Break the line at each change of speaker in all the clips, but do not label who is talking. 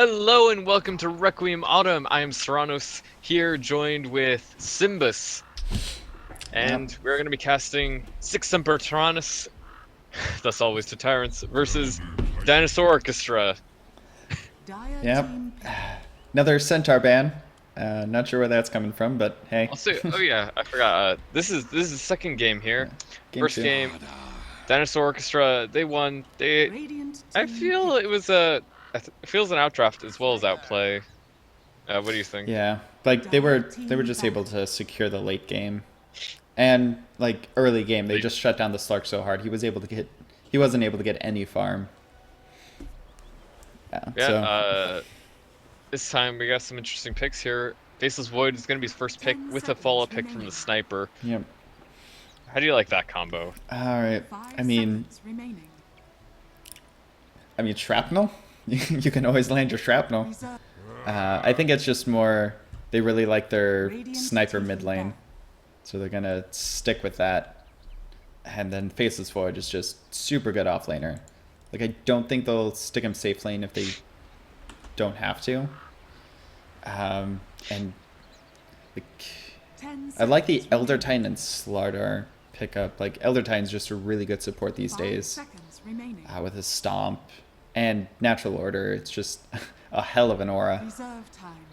Hello and welcome to Requiem Autumn. I am Serranos here, joined with Simbus,
Yep.
and we're going to be casting six Semper Tyrannis, thus always to tyrants, versus Dinosaurchestra.
Yep. Another centaur ban. Not sure where that's coming from, but hey.
Also, oh yeah, I forgot. This is the second game here.
Yeah. Game
First
two.
game, Dinosaurchestra. They won. I feel it was it feels an outdraft as well as outplay. What do you think?
Yeah. Like they were just able to secure the late game. And like early game, they just shut down the Slark so hard he wasn't able to get any farm. Yeah.
Yeah.
So
This time we got some interesting picks here. Faceless Void is going to be his first pick with a follow-up pick from the Sniper.
yep.
How do you like that combo?
Alright. I mean shrapnel? You can always land your shrapnel. I think it's just more they really like their sniper mid lane. So they're gonna stick with that. And then Faceless Void is just super good offlaner. Like I don't think they'll stick him safe lane if they don't have to. And like I like the Elder Titan and Slardar pickup. Like Elder Titan's just a really good support these days. With his stomp and natural order, it's just a hell of an aura.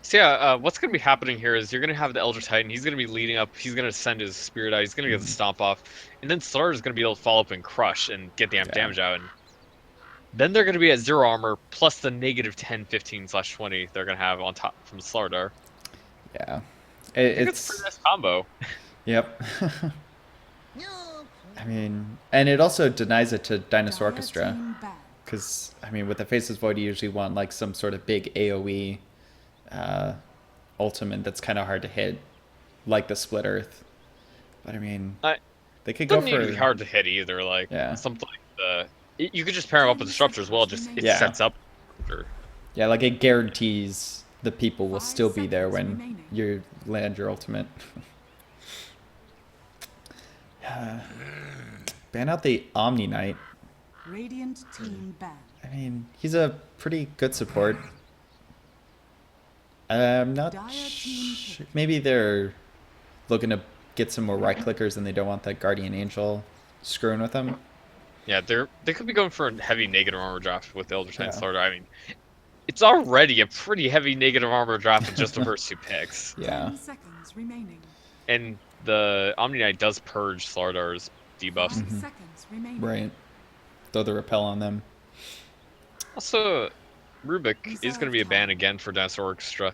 So yeah, what's going to be happening here is you're going to have the Elder Titan. He's going to be leading up. He's going to send his Spirit out. He's going to get the Stomp off. And then Slardar is going to be able to follow up and crush and get the damage out. And then they're going to be at 0 armor plus the negative 10, 15/20 they're going to have on top from Slardar.
Yeah.
It's a pretty nice combo.
Yep. I mean, and it also denies it to Dinosaurchestra. Because, I mean, with the Faceless Void, you usually want, like, some sort of big AoE ultimate that's kind of hard to hit, like the Split Earth. But, I mean, they could go for...
Doesn't need to be hard to hit either, like, something like the... You could just pair him up with Disruptor as well, just it sets up.
Yeah, like, it guarantees the people will still be there when you land your ultimate. Ban out the Omni Knight.
Radiant team ban.
I mean, he's a pretty good support. I'm not sure. Maybe they're looking to get some more right clickers and they don't want that Guardian Angel screwing with them.
Yeah, they could be going for a heavy negative armor draft with Elder Titan Slardar. I mean, it's already a pretty heavy negative armor draft with just the first two picks.
Yeah.
10 seconds remaining.
And the Omni Knight does purge Slardar's debuffs.
5 seconds remaining.
Right. Throw the repel on them.
Also, Rubik is going to be a ban again for Dinosaur Orchestra.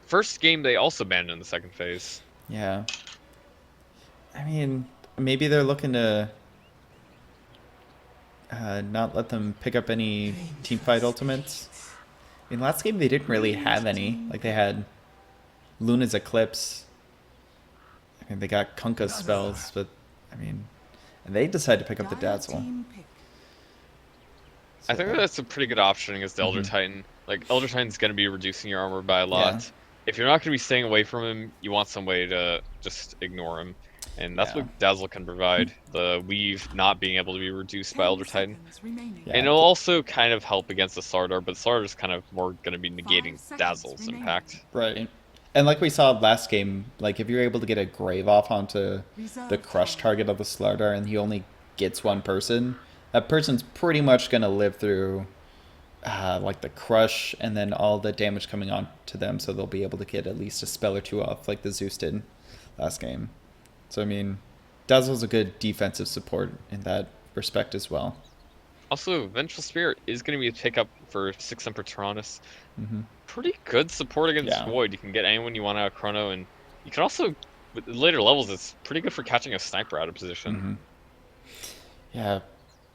First game they also banned in the second phase.
Yeah. I mean, maybe they're looking to not let them pick up any teamfight ultimates. In last game, they didn't really have any. Like, they had Luna's Eclipse. I mean, they got Kunkka's spells, but, I mean... And they decided to pick up the Dazzle.
I think that's a pretty good option against the Elder Titan. Like, Elder Titan's going to be reducing your armor by a lot.
Yeah.
If you're not going to be staying away from him, you want some way to just ignore him. And that's what Dazzle can provide. The Weave not being able to be reduced by Elder Titan.
Yeah.
And it'll also kind of help against the Slardar, but Sardar's kind of more going to be negating Dazzle's impact.
Right. And like we saw last game, like if you're able to get a Grave off onto the crush target of the Slardar and he only gets one person, that person's pretty much going to live through like the crush and then all the damage coming on to them, so they'll be able to get at least a spell or two off like the Zeus did last game. So I mean, Dazzle's a good defensive support in that respect as well.
Also, Vengeful Spirit is going to be a pickup for 6 Semper Tyrannis. Pretty good support against Void. You can get anyone you want out of Chrono, and you can also, with later levels, it's pretty good for catching a sniper out of position.
Yeah.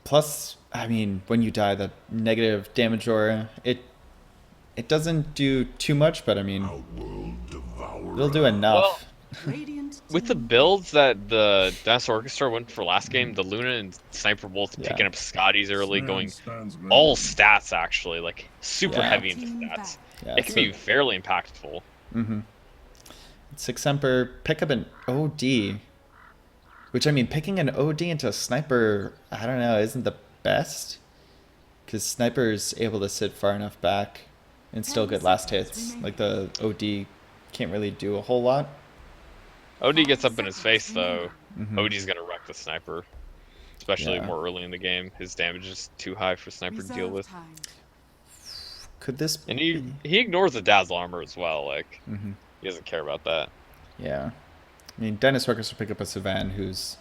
Plus, I mean, when you die, the negative damage aura, it doesn't do too much, but I mean, it'll do enough.
Well, with the builds that the Dinosaur Orchestra went for last game, the Luna and Sniper both picking up Scotties early, going all stats actually, like super heavy into stats.
Yeah,
it can be fairly impactful.
6 Semper, pick up an OD. Which, I mean, picking an OD into a Sniper, I don't know, isn't the best. Because Sniper's able to sit far enough back and still
10
get last
seconds
hits.
remaining.
Like the OD can't really do a whole lot.
OD gets
5
up in his
seconds
face though.
Hmm.
OD's gonna wreck the sniper, especially
Yeah.
more early in the game. His damage is too high for sniper to deal
Reserve
with,
time.
Could this
and
be?
he ignores the dazzle armor as well. Like
Hmm.
he doesn't care about that.
Yeah. I mean, Dinosaurchestra will pick up a Savan who's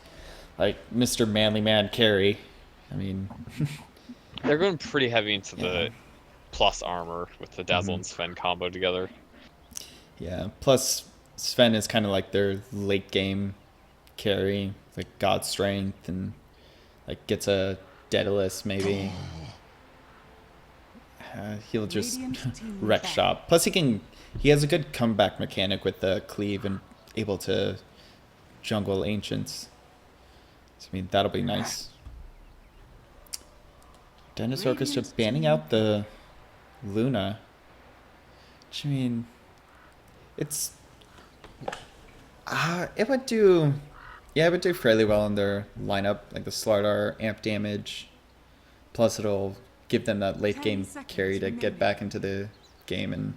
like Mr. Manly Man carry. I mean,
They're going pretty heavy into
yeah.
the plus armor with the dazzle
Hmm.
and Sven combo together.
Yeah. Plus, Sven is kind of like their late game carry, like God Strength, and like gets a Daedalus maybe. He'll just
Radiant team
wreck
back.
shop. Plus, he has a good comeback mechanic with the cleave and able to jungle ancients. So, I mean, that'll be nice. Dennis Orchestra
Radiant
banning
team
out the Luna. Which, I mean, it's it would do, yeah, it would do fairly well in their lineup. Like the Slardar amp damage, plus it'll give them that late
10
game
seconds
carry to get
remaining.
back into the game and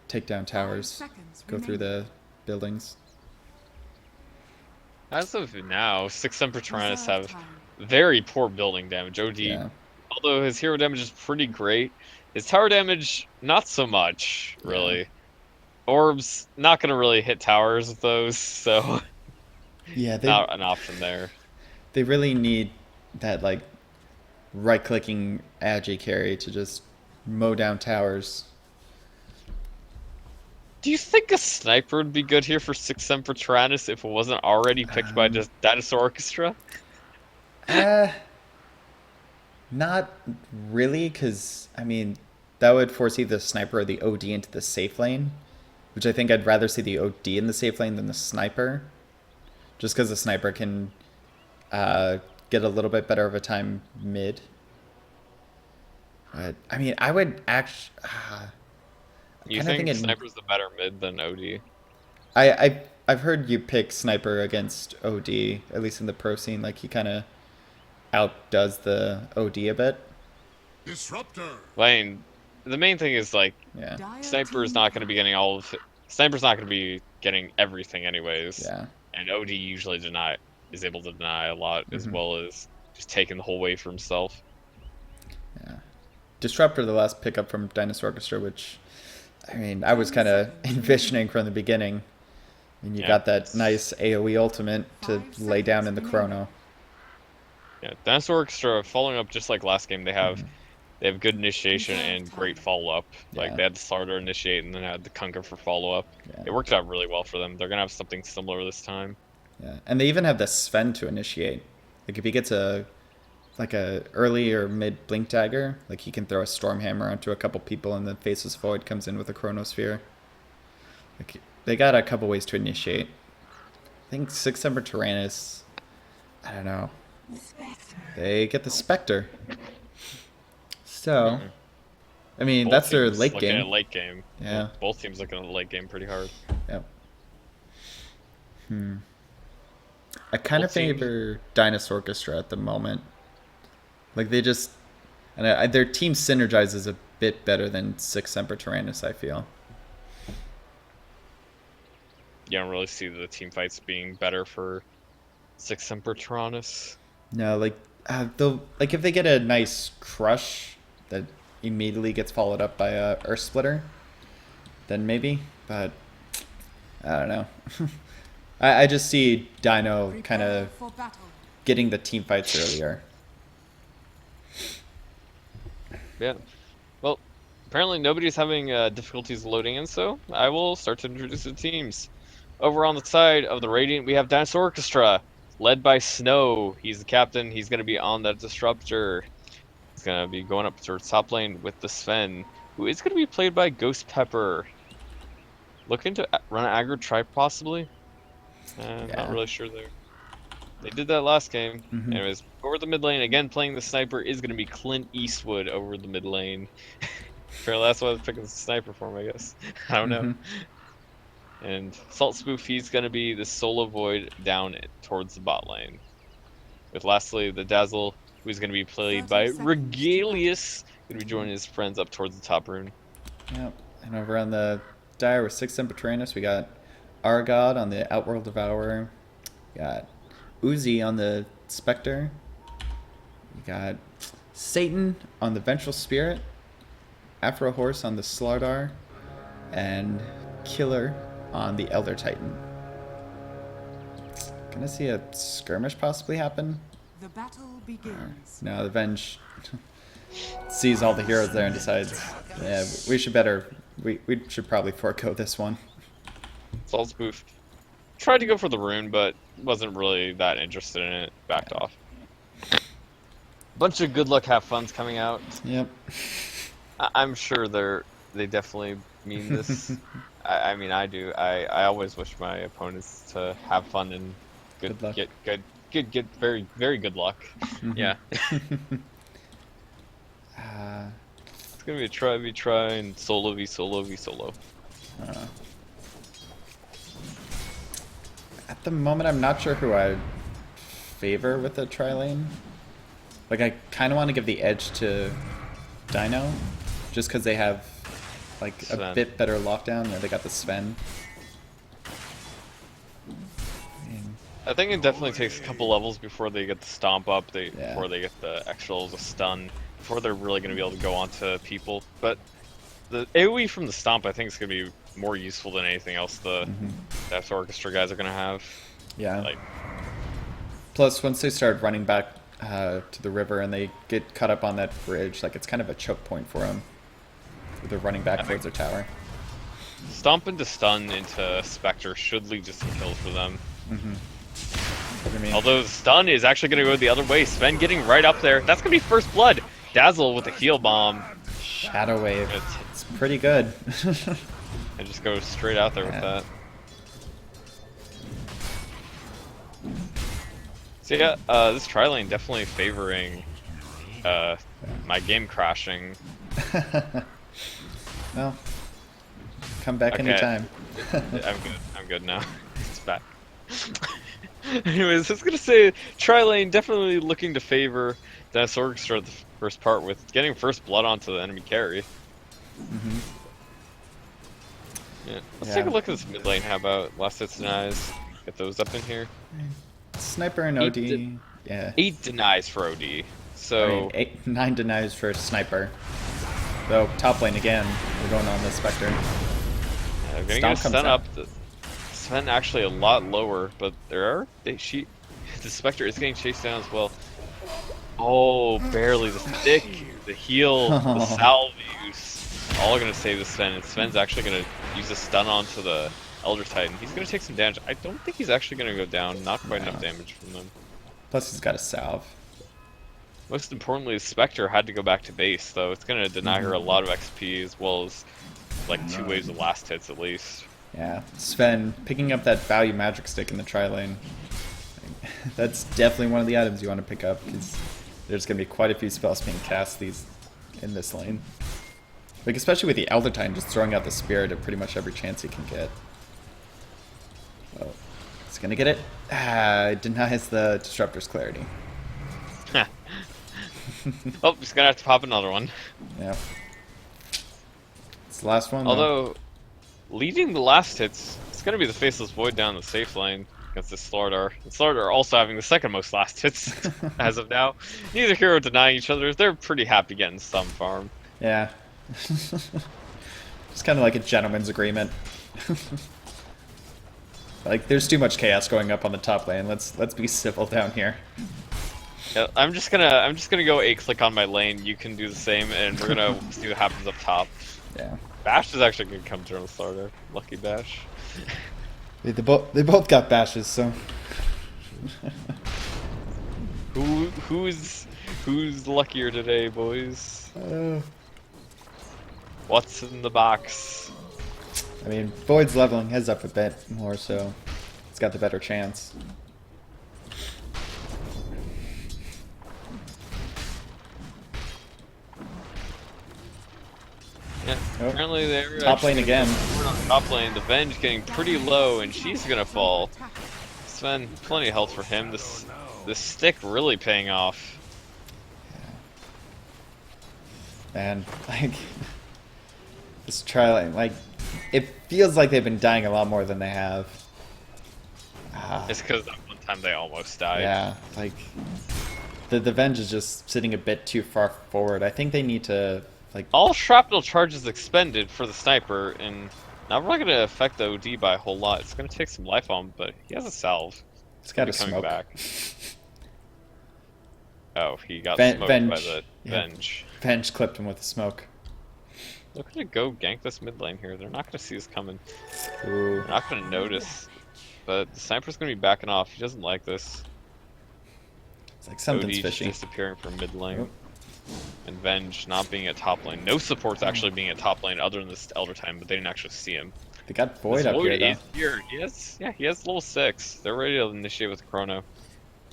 take down
5
towers,
seconds
go through
remaining.
the buildings.
As of now, 6 Semper Tyrannis
Reserve
have
time.
very poor building damage. OD,
Yeah,
although his hero damage is pretty great, his tower damage not so much,
yeah,
really. Orbs not gonna really hit towers with those, so
yeah.
not an option there.
They really need that like right clicking agi carry to just mow down towers.
Do you think a sniper would be good here for 6 Semper Tyrannis if it wasn't already picked by
Um,
just Dinosaur Orchestra?
uh, Not really, because I mean that would force either the sniper or the OD into the safe lane, which I think I'd rather see the OD in the safe lane than the sniper, just because the sniper can get a little bit better of a time mid. But I mean, I would actually
You
kind of
think
thinking.
Sniper's the better mid than OD?
I've heard you pick sniper against OD, at least in the pro scene. Like he kind of outdoes the OD a bit.
Disruptor.
Lane, the main thing is like
Yeah,
Dire
Sniper is
team
not going to be
back.
getting all of it. Sniper's not going to be getting everything anyways,
yeah.
and OD usually is able to deny a lot as well as just taking the whole wave for himself.
Yeah. Disruptor, the last pickup from Dinosaur Orchestra, which, I mean, I was kind of envisioning from the beginning. And you
Yeah.
got that nice AoE ultimate to
5
lay down in the
seconds
chrono.
Yeah, Dinosaur Orchestra following up just like last game. They have good initiation
Reserve
and great
time.
follow up. Like
Yeah.
they had the starter initiate and then had the Kunga for follow up.
Yeah.
It worked out really well for them. They're gonna have something similar this time.
Yeah. And they even have the Sven to initiate. Like, if he gets a early or mid blink dagger, like he can throw a storm hammer onto a couple people and then Faceless Void comes in with a chronosphere. Like, they got a couple ways to initiate. I think 6 Semper Tyrannis, I don't know. They get the Spectre. So, I mean,
Both
that's their
teams
late
looking at
game.
late game.
Yeah.
Both teams looking at late game pretty hard.
Yep. I kind of
Both teams-
favor Dinosaur Orchestra at the moment. Like, they just, and their team synergizes a bit better than 6 Semper Tyrannis, I feel.
You don't really see the team fights being better for 6 Semper Tyrannis.
No, like, like if they get a nice crush that immediately gets followed up by a Earth Splitter, then maybe. But I don't know. I just see Dino kind
Prepare
of
for battle.
getting the team fights earlier.
Yeah. Well, apparently nobody's having difficulties loading in, so I will start to introduce the teams. Over on the side of the Radiant, we have Dinosaur Orchestra, led by Snow. He's the captain. He's going to be on that Disruptor. He's going to be going up towards top lane with the Sven, who is going to be played by Ghost Pepper. Looking to run an aggro tribe, possibly?
Yeah.
Not really sure there. They did that last game.
Mhm.
Anyways, over the mid lane, again playing the sniper is going to be Clint Eastwood over the mid lane. Apparently that's why I was picking the sniper for him, I guess. I don't know.
Mhm.
And Salt Spoof, he's going to be the Solo Void down towards the bot lane. With lastly, the Dazzle, who's going to be played
30
by
seconds to
Regalius Gonna be joining his friends up towards the top rune.
Yep. And over on the Dire with 6 Semper Tyrannis, we got Argod on the Outworld Devourer. We got Uzi on the Spectre. We got Satan on the Vengeful Spirit. Afro Horse on the Slardar. And Killer on the Elder Titan. Gonna see a skirmish possibly happen?
The battle begins.
No, the Venge sees all the heroes there and decides, yeah, we should probably forego this one.
Saul's boof. Tried to go for the rune, but wasn't really that interested in it. Backed off. Bunch of good luck, have fun's coming out.
Yep.
I'm sure they definitely mean this. I mean, I do. I always wish my opponents to have fun and
Good luck.
get very very good luck. Yeah. It's gonna be a try v try and solo v solo v solo.
At the moment, I'm not sure who I favor with the tri-lane. Like, I kind of want to give the edge to Dino, just because they have, like, a
Sven.
bit better lockdown. They got the Sven.
I think it definitely takes a couple levels before they get the stomp up,
Yeah.
before they get the extra the stun, before they're really going to be able to go onto people. But the AoE from the stomp, I think, is going to be more useful than anything else the Dinosaurchestra guys are going to have.
Yeah.
Like,
Plus, once they start running back to the river and they get caught up on that bridge, like, it's kind of a choke point for them. They're running back towards their tower.
stomp into stun into Spectre should lead to some kills for them.
I mean,
Although the stun is actually going to go the other way. Sven getting right up there. That's going to be first blood. Dazzle with the heal bomb.
Shadow Wave. It's pretty good.
And just go straight out there with
Yeah.
that. So yeah, this tri-lane definitely favoring my game crashing.
Well, come back
Okay.
anytime.
I'm good now. It's back. Anyways, I was gonna say tri-lane definitely looking to favor Dinosaurchestra the first part with getting first blood onto the enemy carry. Yeah. Let's take a
Yeah.
look at this mid lane. How about last hits and eyes? Get those up in here.
Sniper and
Eight
OD.
de-
Yeah.
8 denies for OD. So
I mean, 9 denies for Sniper. Though, top lane again. We're going on the Spectre.
they're getting
Stomp
a
comes
stun
out.
up. The Sven actually a lot lower, but the Spectre is getting chased down as well. Oh, barely. The stick, the heal, the salve use, all gonna save the Sven. And Sven's actually gonna use a stun onto the Elder Titan. He's gonna take some damage. I don't think he's actually gonna go down. Not quite enough damage from them.
Plus, he's got a salve.
Most importantly, the Spectre had to go back to base, though. It's gonna deny her a lot of XP as well as like 2 waves of last hits at least.
Yeah. Sven picking up that value magic stick in the tri lane. That's definitely one of the items you want to pick up because there's going to be quite a few spells being cast in this lane. Like, especially with the Elder Titan just throwing out the Spirit at pretty much every chance he can get. Oh, he's going to get it. It denies the Disruptor's clarity.
Oh, he's gonna have to pop another one.
Yeah. It's the last one, though.
Although, leading the last hits, it's gonna be the Faceless Void down the safe lane against this Slardar. The Slardar also having the second most last hits as of now. Neither hero denying each other. They're pretty happy getting some farm.
Yeah. It's kind of like a gentleman's agreement. Like, there's too much chaos going up on the top lane. Let's be civil down here.
Yeah, I'm just gonna go A-click on my lane. You can do the same, and we're gonna see what happens up top.
Yeah.
Bash is actually gonna come through on the Slardar. Lucky Bash.
They both got bashes, so.
Who's luckier today, boys? What's in the box?
I mean, Void's leveling his up a bit more, so it's got the better chance.
Yeah,
Oh,
apparently they're
top lane
actually
again.
going on top lane. The Venge getting pretty low, and she's gonna fall. Sven, plenty of health for him. This stick really paying off.
man. Like, this trial, like, it feels like they've been dying a lot more than they have.
It's because that one time they almost died.
Yeah, like, the Venge is just sitting a bit too far forward. I think they need to, like...
All shrapnel charges expended for the sniper, and not really going to affect the OD by a whole lot. It's going to take some life on him, but he has a salve.
It's got to
coming
smoke.
back. Oh, he got smoked
Venge.
by the
Yeah.
Venge.
Venge clipped him with the smoke.
They're going to go gank this mid lane here. They're not going to see us coming.
Ooh.
They're not going to notice. But the sniper's going to be backing off. He doesn't like this.
It's like something's
OD
fishy.
disappearing from mid lane.
Oh.
And Venge not being at top lane. No support's actually being at top lane other than this Elder Time, but they didn't actually see him.
They got Void
This
up
Void
here, though.
is here. He has level 6. They're ready to initiate with Chrono.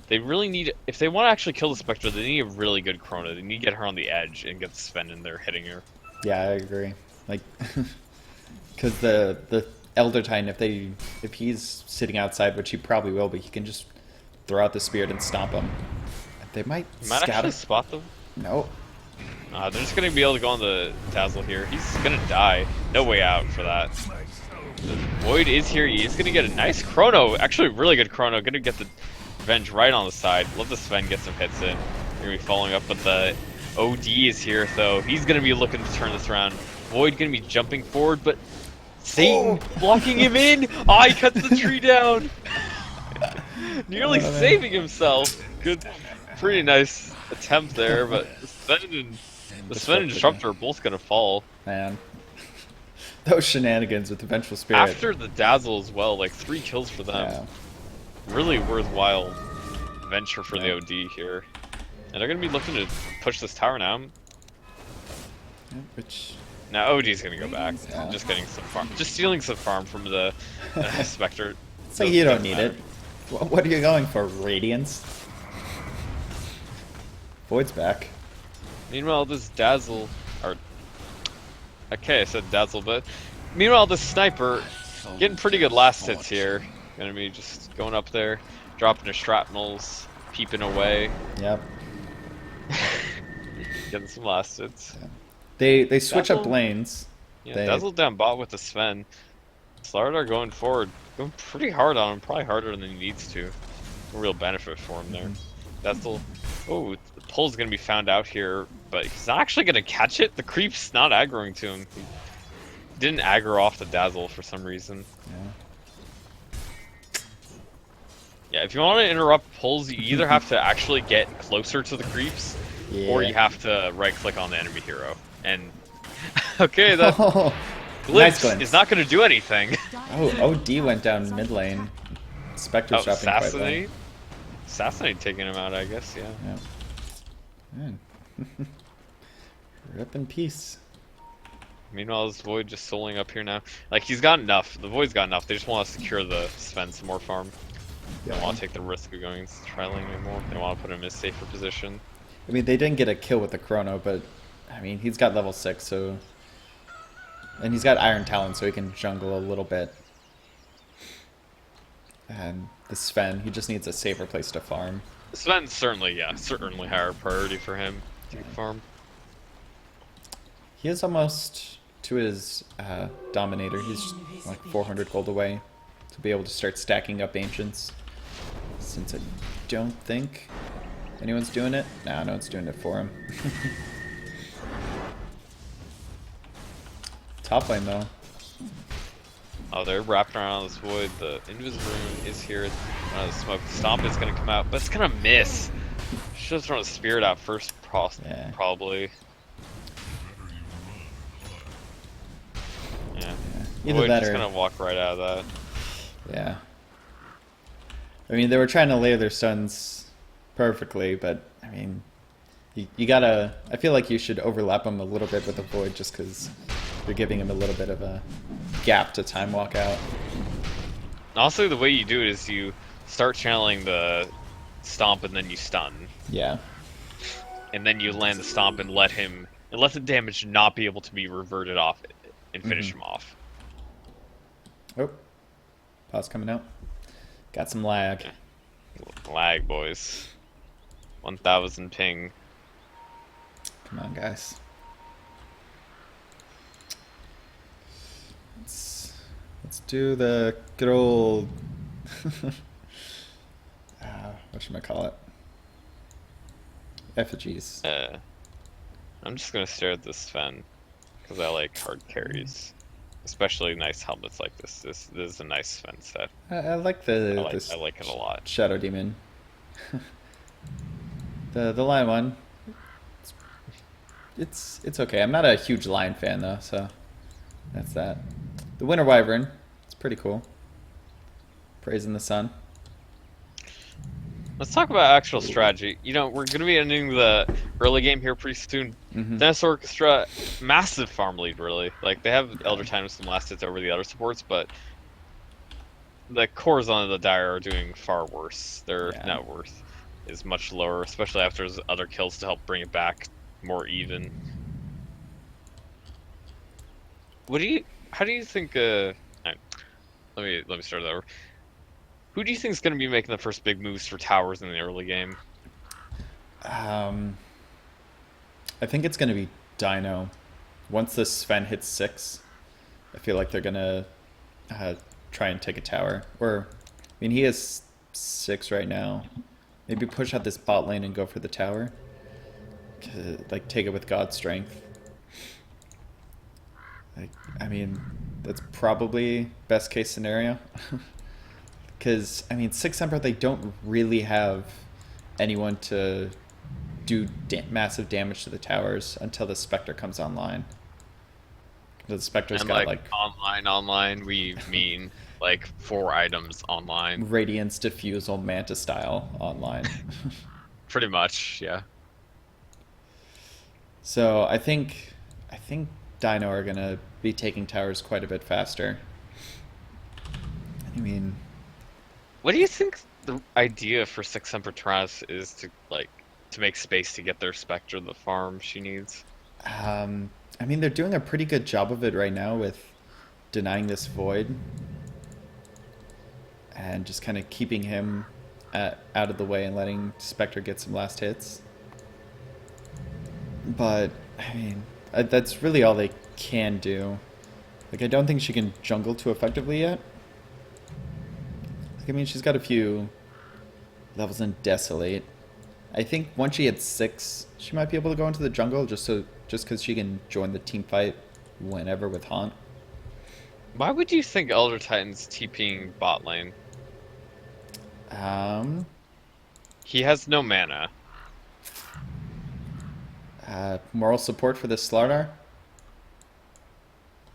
They really need, if they want to actually kill the Spectre, they need a really good Chrono. They need to get her on the edge and get Sven in there hitting her.
Yeah, I agree. Like, because the Elder Titan, if he's sitting outside, which he probably will be, he can just throw out the Spirit and stomp him. They might
You might
scout
actually
him.
spot them.
No.
They're just going to be able to go on the Dazzle here. He's going to die. No way out for that. The Void is here. He is going to get a nice Chrono. Actually, really good Chrono. Going to get the Venge right on the side. Love the Sven get some hits in. They're going to be following up, but the OD is here, though. He's going to be looking to turn this around. Void going to be jumping forward, but Satan blocking him in. Oh, he cuts the tree down. Nearly saving himself. Good, pretty nice attempt there, but the Sven and Disruptor are both going to fall.
Man. Those shenanigans with the Vengeful Spirit.
After the Dazzle as well, like 3 kills for them.
Yeah.
Really worthwhile venture for the OD here. And they're going to be looking to push this tower now.
Yeah, which...
Now OD's going to go back.
Yeah.
Just getting some farm. Just stealing some farm from the Spectre.
It's like you don't need it. What are you going for? Radiance? Void's back.
Meanwhile, this Dazzle... Or... Okay, I said Dazzle, but... Meanwhile, this Sniper getting pretty good last hits here. Gonna be just going up there, dropping their shrapnels, peeping away.
Yep.
Getting some last hits.
They switch up
Dazzle-
lanes.
Yeah,
They-
Dazzle down bot with the Sven. Slardar going forward, going pretty hard on him, probably harder than he needs to. A real benefit for him there. Dazzle, oh, the pull's gonna be found out here, but he's not actually gonna catch it. The creep's not aggroing to him. He didn't aggro off the Dazzle for some reason.
Yeah.
Yeah, if you want to interrupt pulls, you either have to actually get closer to the creeps, or you have to right-click on the enemy hero. And okay, that
Oh,
glimpse
glimpse.
is not going to do anything.
Oh, OD went down mid lane. Spectre's
Oh,
dropping quite low.
Assassinate? Assassinate taking him out, I guess, yeah.
Yeah. Man. Rip in peace.
Meanwhile, this Void just soloing up here now. Like, he's got enough. The Void's got enough. They just want to secure the Sven some more farm. They don't want to take the risk of going trialing anymore. They want to put him in a safer position.
I mean, they didn't get a kill with the Chrono, but I mean, he's got level 6, so... And he's got Iron Talon, so he can jungle a little bit. And the Sven, he just needs a safer place to farm.
Sven's certainly higher priority for him to farm.
He is almost to his Dominator. He's like 400 gold away to be able to start stacking up Ancients. Since I don't think anyone's doing it. Nah, no one's doing it for him. Top lane though.
Oh, they're wrapping around this Void. The Invis Rune is here. The smoke stomp is going to come out, but it's going to miss. Should have thrown a Spirit out first,
Yeah.
probably. Yeah.
Either
Void
that
just
or
going to walk right out of that.
yeah. I mean, they were trying to layer their stuns perfectly, but I mean, you gotta. I feel like you should overlap them a little bit with the Void, just because you're giving him a little bit of a gap to time walk out.
Also, the way you do it is you start channeling the stomp and then you stun.
Yeah.
And then you land the stomp and let the damage not be able to be reverted off and finish him off.
Oh, pause coming out. Got some lag.
Lag, boys. 1000 ping.
Come on, guys. Let's do the good old whatchamacallit? Effigies.
I'm just gonna stare at this Sven because I like hard carries, especially nice helmets like this. This is a nice Sven set.
I like
I like it a lot.
Shadow Demon. The lion one. It's okay. I'm not a huge lion fan though, so that's that. The Winter Wyvern. It's pretty cool. Praising the sun.
Let's talk about actual strategy. You know, we're gonna be ending the early game here pretty soon. Dinosaurchestra, massive farm lead, really. Like they have Elder Titan with some last hits over the other supports, but the cores on the Dire are doing far worse. Their net worth is much lower, especially after there's other kills to help bring it back more even. How do you think? Let me start that over. Who do you think is going to be making the first big moves for towers in the early game?
I think it's going to be Dino. Once this Sven hits 6, I feel like they're going to try and take a tower. Or, I mean, he has 6 right now. Maybe push out this bot lane and go for the tower. Like, take it with God's strength. Like, I mean, that's probably best case scenario. Because, I mean, 6 Semper, they don't really have anyone to do massive damage to the towers until the Spectre comes online. The Spectre's
and
got, like...
Online, we mean, like, 4 items online.
Radiance, Diffusal, Manta style online.
Pretty much, yeah.
So, I think Dino are going to be taking towers quite a bit faster. I mean...
What do you think the idea for 6 Semper Tyrannis is to make space to get their Spectre the farm she needs?
I mean, they're doing a pretty good job of it right now with denying this Void. And just kind of keeping him out of the way and letting Spectre get some last hits. But, I mean, that's really all they can do. Like, I don't think she can jungle too effectively yet. I mean, she's got a few levels in Desolate. I think once she hits 6, she might be able to go into the jungle just because she can join the team fight whenever with Haunt.
Why would you think Elder Titan's TPing bot lane? He has no mana.
Moral support for the Slardar?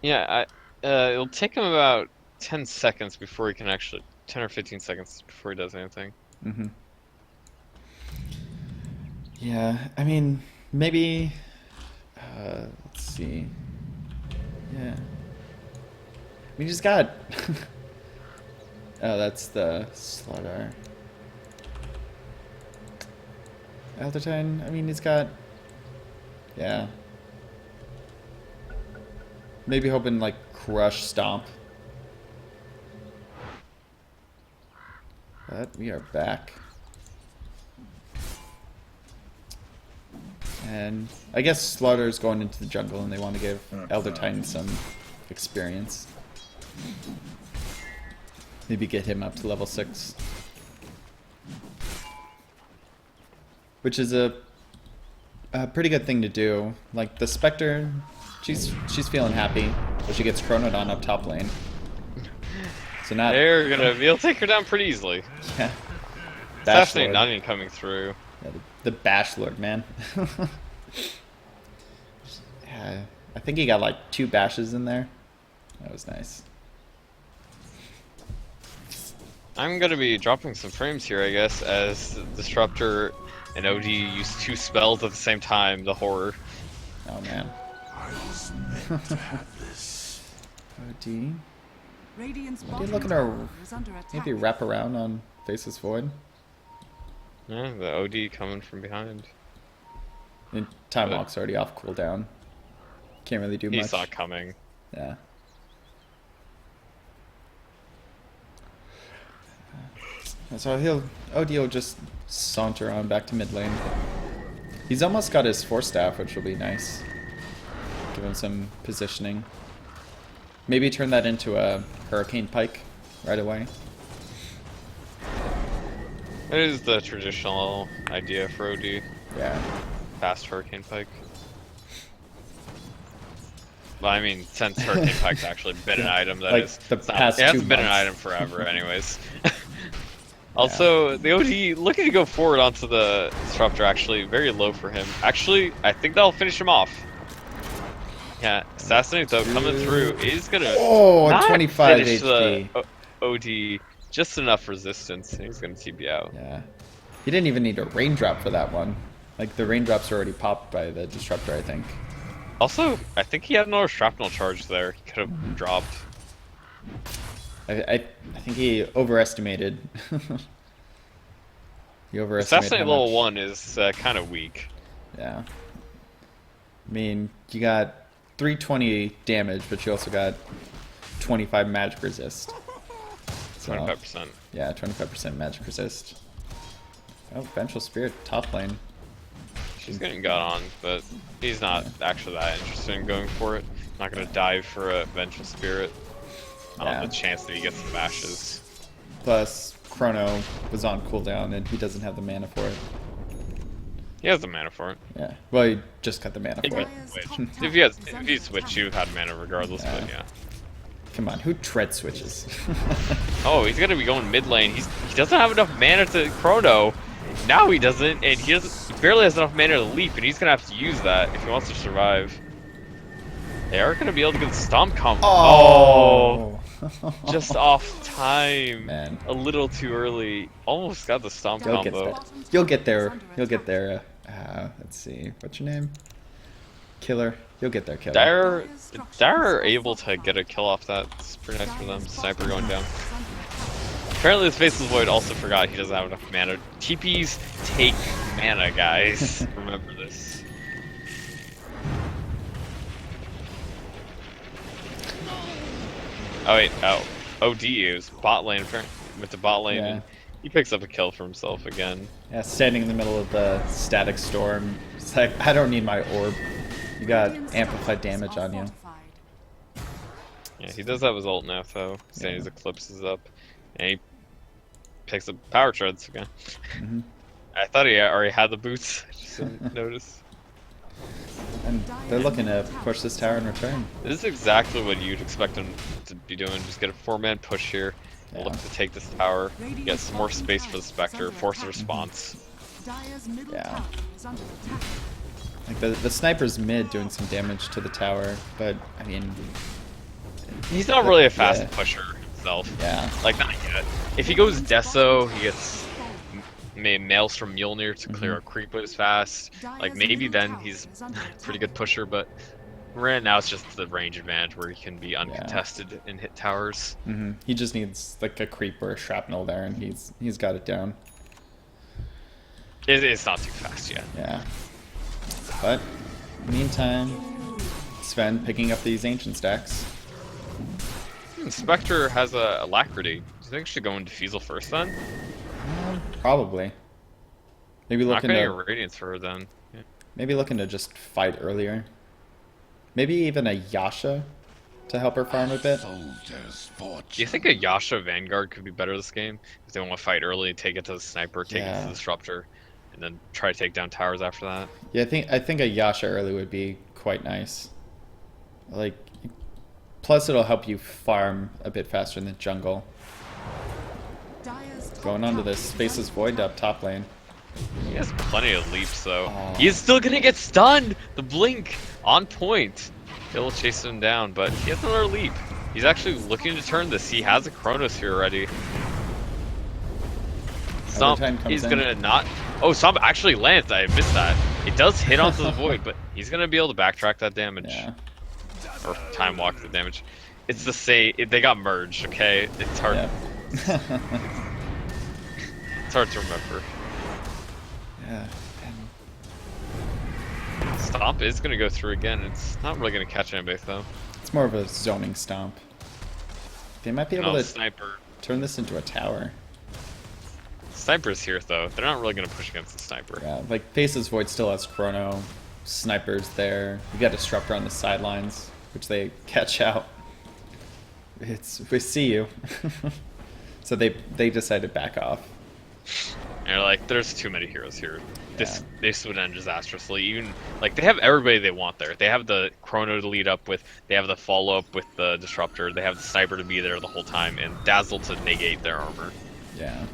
Yeah, it'll take him about 10 seconds before he can actually... 10 or 15 seconds before he does anything.
Yeah, I mean, maybe... let's see. Yeah. We just got... oh, that's the Slardar. Elder Titan, I mean, he's got... Yeah. Maybe hoping, like, Crush Stomp. But we are back. And I guess Slaughter's going into the jungle and they want to give Elder Titan some experience. Maybe get him up to level 6. Which is a pretty good thing to do. Like, the Spectre, she's feeling happy, but she gets Chronodon up top lane. So not...
You'll take her down pretty easily.
Yeah.
It's actually not even coming through.
Yeah, the Bash Lord, man. Yeah, I think he got like 2 bashes in there. That was nice.
I'm gonna be dropping some frames here, I guess, as Disruptor and OD use 2 spells at the same time. The horror.
Oh man.
I was meant to have this.
OD.
Radiant's
Are they
bottom
looking
tower
to
is under attack.
maybe wrap around on Faceless Void?
Yeah, the OD coming from behind.
And Time Walk's already off cooldown. Can't really do much.
He's not coming.
Yeah. So OD will just saunter on back to mid lane. He's almost got his Force Staff, which will be nice. Give him some positioning. Maybe turn that into a Hurricane Pike right away.
It is the traditional idea for OD.
Yeah.
Fast Hurricane Pike. Well, I mean, since Hurricane Pike's actually been an item, that
Like
is,
the
it's not,
past
it hasn't
2
been an
months.
item forever, anyways. Also, the OD looking to go forward onto the Disruptor, actually, very low for him. Actually, I think that'll finish him off. Yeah, Assassinate, though, coming through, is gonna
Oh,
not
25
finish
HP.
the OD, just enough resistance, and he's gonna TP out.
Yeah. He didn't even need a raindrop for that one. Like, the raindrops are already popped by the Disruptor, I think.
Also, I think he had another shrapnel charge there. He could have dropped.
I think he overestimated. He overestimated
Assassinate
how
level
much-
1 is kind of weak.
Yeah. I mean, you got 320 damage, but you also got 25 magic resist. So,
25%.
yeah, 25% magic resist. Oh, Vengeful Spirit, top lane.
She's getting got on, but he's not actually that interested in going for it. Not gonna dive for a Vengeful Spirit on
Yeah.
the chance that he gets some bashes.
Plus, Chrono was on cooldown, and he doesn't have the mana for it.
He has the mana for it.
Yeah. Well, he just got the mana
If
for
he,
it.
switched. If he switched, you had mana regardless, but yeah.
Come on, who tread switches?
Oh, he's gonna be going mid lane. He doesn't have enough mana to Chrono. Now he doesn't, and he barely has enough mana to leap, and he's gonna have to use that if he wants to survive. They are gonna be able to get the stomp combo.
Oh!
Just off time.
Man.
A little too early. Almost got the stomp
You'll get
combo.
there. You'll get there. You'll get there. Let's see. What's your name? Killer. You'll get there, Killer.
Dire are able to get a kill off that. It's pretty nice for them. Sniper going down. Apparently, the Faceless Void also forgot he doesn't have enough mana. TPs take mana, guys. Remember this. Oh wait, OD is bot lane with the bot lane,
Yeah.
and he picks up a kill for himself again.
Yeah, standing in the middle of the static storm. It's like, I don't need my orb. You got amplified damage on you.
Yeah, he does have his ult now, though. Sandy's Eclipse is up, and he picks up power treads again.
Mhm.
I thought he already had the boots. I just didn't notice.
And they're looking to push this tower in return.
This is exactly what you'd expect him to be doing. Just get a 4-man push here.
Yeah.
Look to take this tower, get some more space for the Spectre, force a response.
Yeah. Like the sniper's mid doing some damage to the tower, but I mean,
He's not really a fast
Yeah.
pusher himself.
yeah.
Like, not yet. If he goes Deso, he gets Mails from Mjolnir to clear a creep as fast. Like, maybe then he's a pretty good pusher, but right now it's just the range advantage where he can be uncontested and hit towers.
He just needs like a creep or a shrapnel there, and he's got it down.
It's not too fast yet.
Yeah. But meantime, Sven picking up these ancient stacks.
Spectre has a Alacrity. Do you think she should go into Defusal first then?
Probably. Maybe
Not
looking
getting a
to
Radiance for her then. Yeah.
maybe looking to just fight earlier. Maybe even a Yasha to help her farm a bit.
Soldier's fortune.
Do you think a Yasha Vanguard could be better this game? If they want to fight early, take it to the Sniper, take it to the Disruptor, and then try to take down towers after that?
Yeah, I think a Yasha early would be quite nice. Like, plus it'll help you farm a bit faster in the jungle. Going on to this Spaceless Void up top lane.
He has plenty of leaps though.
Oh.
He is still gonna get stunned! The blink on point. It'll chase him down, but he has another leap. He's actually looking to turn this. He has a Chronosphere already. Stomp
Overtime comes
is
in.
gonna not. Oh, Stomp actually lands. I missed that. It does hit onto the void, but he's gonna be able to backtrack that damage.
Yeah.
Or time walk the damage. It's the same. They got merged, okay? It's hard.
Yeah.
It's hard to remember.
Yeah.
Stomp is gonna go through again. It's not really gonna catch anybody though.
It's more of a zoning stomp. They might be able
No,
to
Sniper.
turn this into a tower.
Sniper's here though. They're not really gonna push against the Sniper.
Yeah, like Faceless Void still has Chrono. Sniper's there. You got Disruptor on the sidelines, which they catch out. we see you. So they decided to back off.
And they're like, there's too many heroes here.
Yeah.
This would end disastrously. Even like they have everybody they want there. They have the Chrono to lead up with. They have the follow up with the Disruptor. They have the Sniper to be there the whole time, and Dazzle to negate their armor.
Yeah.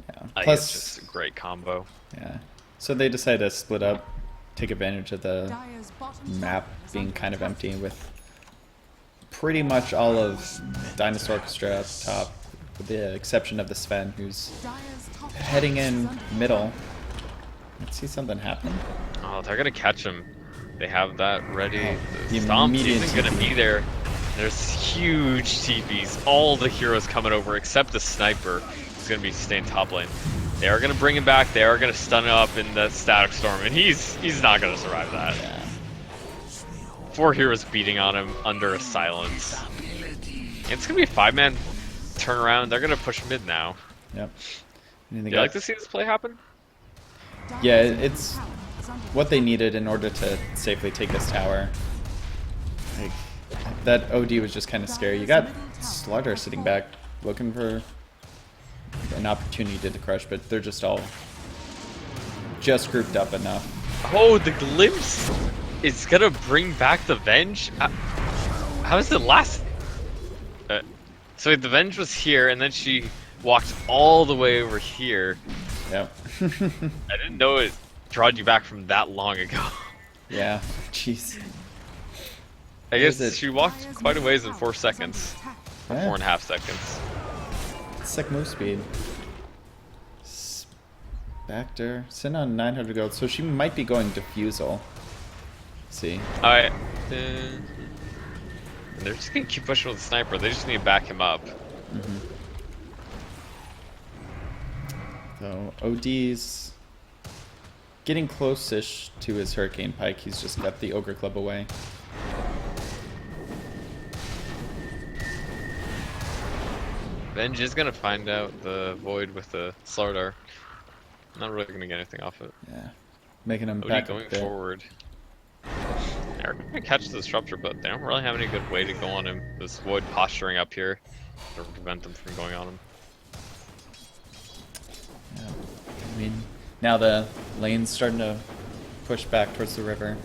Yeah.
I think
Plus,
it's just a great combo.
yeah. So they decided to split up, take advantage of the
Dire's bottom
map
tower is
being
under
kind of
attack.
empty with pretty much all of Dinosaurchestra up top, with the exception of the Sven, who's
Dire's top tower
heading
is
in
under
middle. Let's see something happen.
Oh, they're gonna catch him. They have that ready.
Oh,
The
the
Stomp
immediate
isn't gonna be there. There's huge TPs. All the heroes coming over except the Sniper, who's gonna be staying top lane. They are gonna bring him back. They are gonna stun him up in the Static Storm, and he's not gonna survive that.
Yeah.
4 heroes beating on him under a silence. It's gonna be a 5-man turnaround. They're gonna push mid now.
Yep. Anything
Do you like
else?
to see this play happen?
Dire's
Yeah,
middle
it's
tower is under
what they needed in order to safely take this tower. Like, that OD was just kind of scary. You got Slaughter sitting back, looking for an opportunity to crush, but they're just all just grouped up enough.
Oh, the glimpse is gonna bring back the Venge. How is it last? So the Venge was here, and then she walked all the way over here.
Yep.
I didn't know it drawed you back from that long ago.
Yeah. Jeez.
I
Is
guess
it-
she walked quite a ways in 4 seconds. Or
Yeah.
4.5 seconds.
Sick move speed. Spectre. Sitting on 900 gold, so she might be going Diffusal. See.
Alright. They're just gonna keep pushing with the Sniper. They just need to back him up.
So OD's getting close-ish to his Hurricane Pike. He's just got the Ogre Club away.
Venge is gonna find out the Void with the Slardar. Not really gonna get anything off it.
Yeah. Making him
OD
back
going
up there.
forward. They're gonna catch the Disruptor, but they don't really have any good way to go on him. This Void posturing up here to prevent them from going on him.
Yeah. I mean, now the lane's starting to push back towards the river.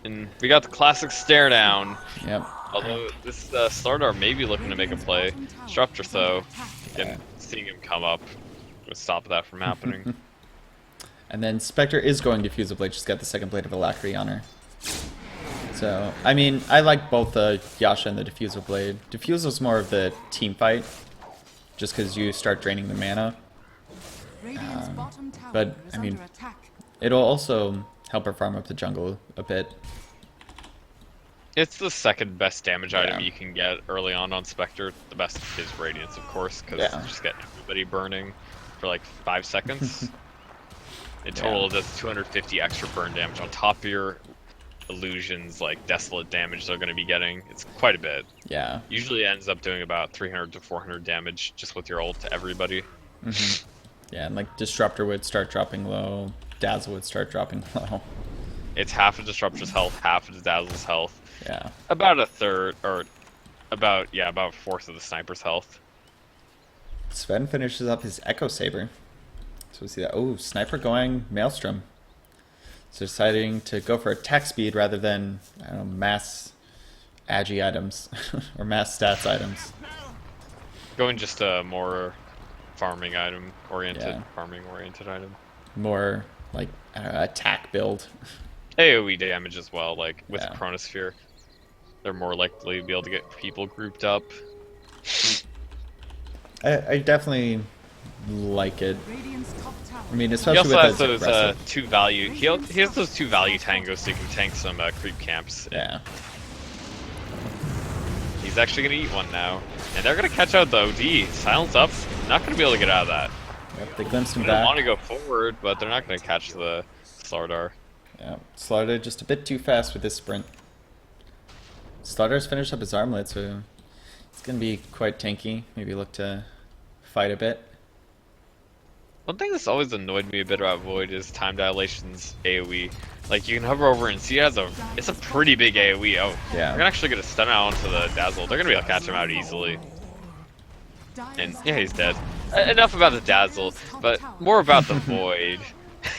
And we got the classic stare down.
Yep.
Although this Slardar may be looking to make a play. Disruptor though, and seeing him come up would stop that from happening.
And then Spectre is going Diffusal Blade. She's got the second Blade of Alacrity on her. So, I mean, I like both the Yasha and the Diffusal Blade. Diffusal's more of the team fight, just because you start draining the mana.
Radiant's bottom tower
but,
is
I mean,
under attack.
It'll also help her farm up the jungle a bit.
It's the second best damage item
Yeah.
you can get early on Spectre. The best is Radiance, of course, because
Yeah.
you just get everybody burning for like 5 seconds. In total, it does 250 extra burn damage on top of your illusions, like Desolate damage they're going to be getting. It's quite a bit.
Yeah.
Usually it ends up doing about 300 to 400 damage just with your ult to everybody.
Yeah, and like Disruptor would start dropping low, Dazzle would start dropping low.
It's half of Disruptor's health, half of Dazzle's health.
Yeah.
About a third, or about a fourth of the Sniper's health.
Sven finishes up his Echo Saber. So we see that. Oh, Sniper going Maelstrom. So deciding to go for attack speed rather than, I don't know, mass agi items or mass stats items.
Going just a more farming item oriented,
Yeah.
farming oriented item.
More like, I don't know, attack build.
AoE damage as well, like with
Yeah.
Chronosphere. They're more likely to be able to get people grouped up.
I definitely like it.
Radiant's top tower.
I mean,
He
especially
also
with
has
those
those
aggressive.
2 value. He has those 2 value tangos, so he can tank some creep camps.
Yeah.
He's actually gonna eat one now, and they're gonna catch out the OD. Silence up. Not gonna be able to get out of that.
Yep, they glimpsed him
They want
back.
to go forward, but they're not gonna catch the Slardar.
Yeah, Slaughter just a bit too fast with this sprint. Slaughter's finished up his armlet, so it's gonna be quite tanky. Maybe look to fight a bit.
One thing that's always annoyed me a bit about Void is time dilation's AoE. Like you can hover over and see it's a pretty big AoE. Oh,
Yeah.
they're actually gonna stun out onto the Dazzle. They're gonna be able to catch him out easily. And yeah, he's dead. Enough about the Dazzle, but more about the Void.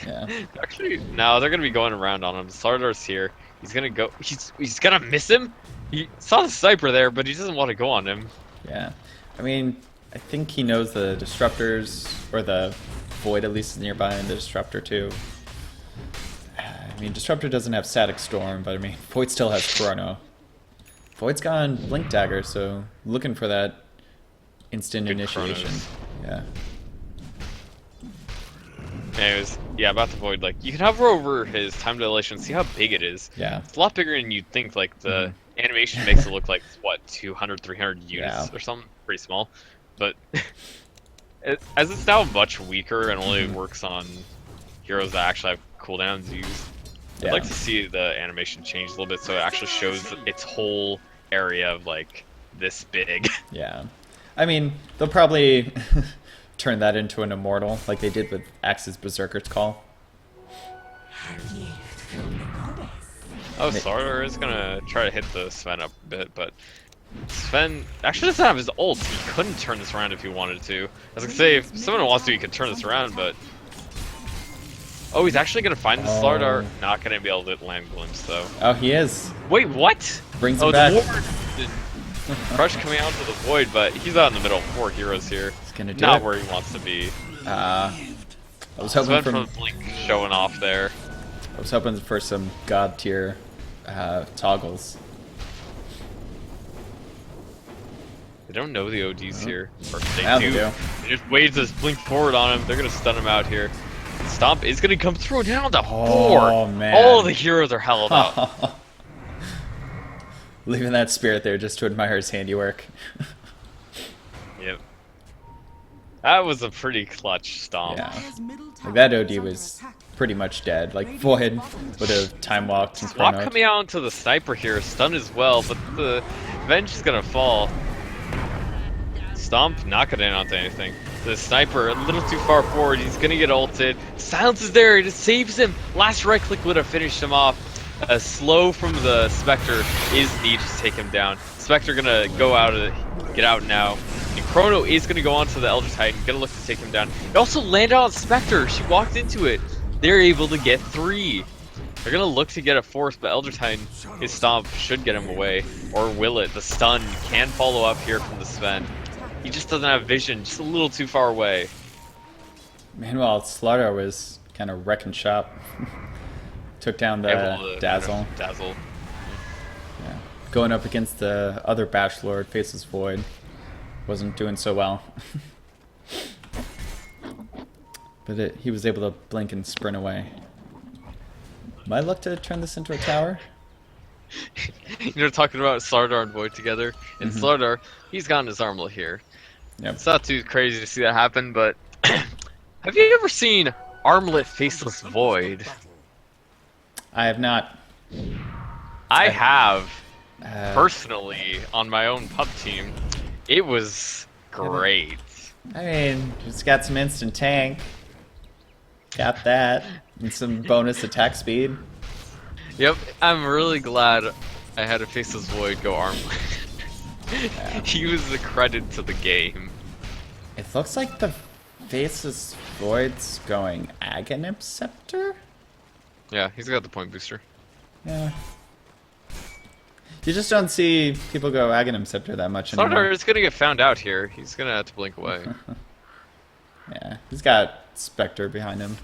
Yeah.
Actually, no, they're gonna be going around on him. Sardar's here. He's gonna go. He's gonna miss him. He saw the sniper there, but he doesn't want to go on him.
Yeah. I mean, I think he knows the disruptors, or the Void at least is nearby, and the disruptor too. I mean, disruptor doesn't have static storm, but I mean, Void still has chrono. Void's gone blink dagger, so looking for that instant
Good
initiation.
chronos.
Yeah.
Anyways, yeah, about the Void, like, you can hover over his time dilation and see how big it is.
Yeah.
It's a lot bigger than you'd think. Like, the animation makes it look like, what, 200, 300 units
Yeah.
or something? Pretty small. But, as it's now much weaker and only works on heroes that actually have cooldowns used, I'd
Yeah.
like to see the animation change a little bit so it actually shows its whole area of, like, this big.
Yeah. I mean, they'll probably turn that into an immortal, like they did with Axe's Berserker's Call.
Oh, Sardar is gonna try to hit the Sven up a bit, but Sven actually doesn't have his ult. He couldn't turn this around if he wanted to. I was gonna say, if someone wants to, he could turn this around, but... Oh, he's actually gonna find the Sardar. Not gonna be able to land glimpse, though.
Oh, he is.
Wait, what?
Brings him
Oh,
back.
the Ward! Crush coming out to the Void, but he's out in the middle of 4 heroes here.
He's gonna do
Not
it.
where he wants to be.
I was hoping
Sven
for
from Blink showing off there.
some god tier toggles.
They don't know the ODs here. Or they
Now
do.
they do.
They just wave this blink forward on him. They're gonna stun him out here. Stomp is gonna come through down to 4.
Oh, man.
All the heroes are held up.
Leaving that spirit there just to admire his handiwork.
Yep. That was a pretty clutch stomp.
Yeah.
Dire's middle tower
Like that
is
OD
under
was
attack.
pretty much dead. Like Void would have time walked and
Swap
chronoed.
coming out into the sniper here, stun as well, but the Venge is gonna fall. Stomp not gonna end onto anything. The sniper a little too far forward, he's gonna get ulted. Silence is there, it saves him. Last right click would have finished him off. A slow from the Spectre is needed to take him down. Spectre gonna go out of it, get out now. And Chrono is gonna go onto the Elder Titan, gonna look to take him down. It also landed on Spectre, she walked into it. They're able to get 3. They're gonna look to get a 4th, but Elder Titan, his stomp should get him away. Or will it? The stun can follow up here from the Sven. He just doesn't have vision, just a little too far away.
Meanwhile, Slaughter was kind of wrecking shop. Took down the
Able to
Dazzle.
Dazzle.
Yeah. Going up against the other Bash Lord, Faceless Void. Wasn't doing so well. But he was able to blink and sprint away. Might look to turn this into a tower.
You know, talking about Sardar and Void together. And Sardar, he's gotten his armlet here.
Yep.
It's not too crazy to see that happen, but have you ever seen Armlet Faceless Void?
I have not.
I have,
Uh,
personally, on my own pub team. It was great.
I mean, it's got some instant tank. Got that. And some bonus attack speed.
Yep, I'm really glad I had a Faceless Void go Armlet. He was the credit to the game.
It looks like the Faceless Void's going Aghanim Scepter?
Yeah, he's got the point booster.
Yeah. You just don't see people go Aghanim Scepter that much anymore.
Sardar is gonna get found out here. He's gonna have to blink away.
Yeah, he's got Spectre behind him.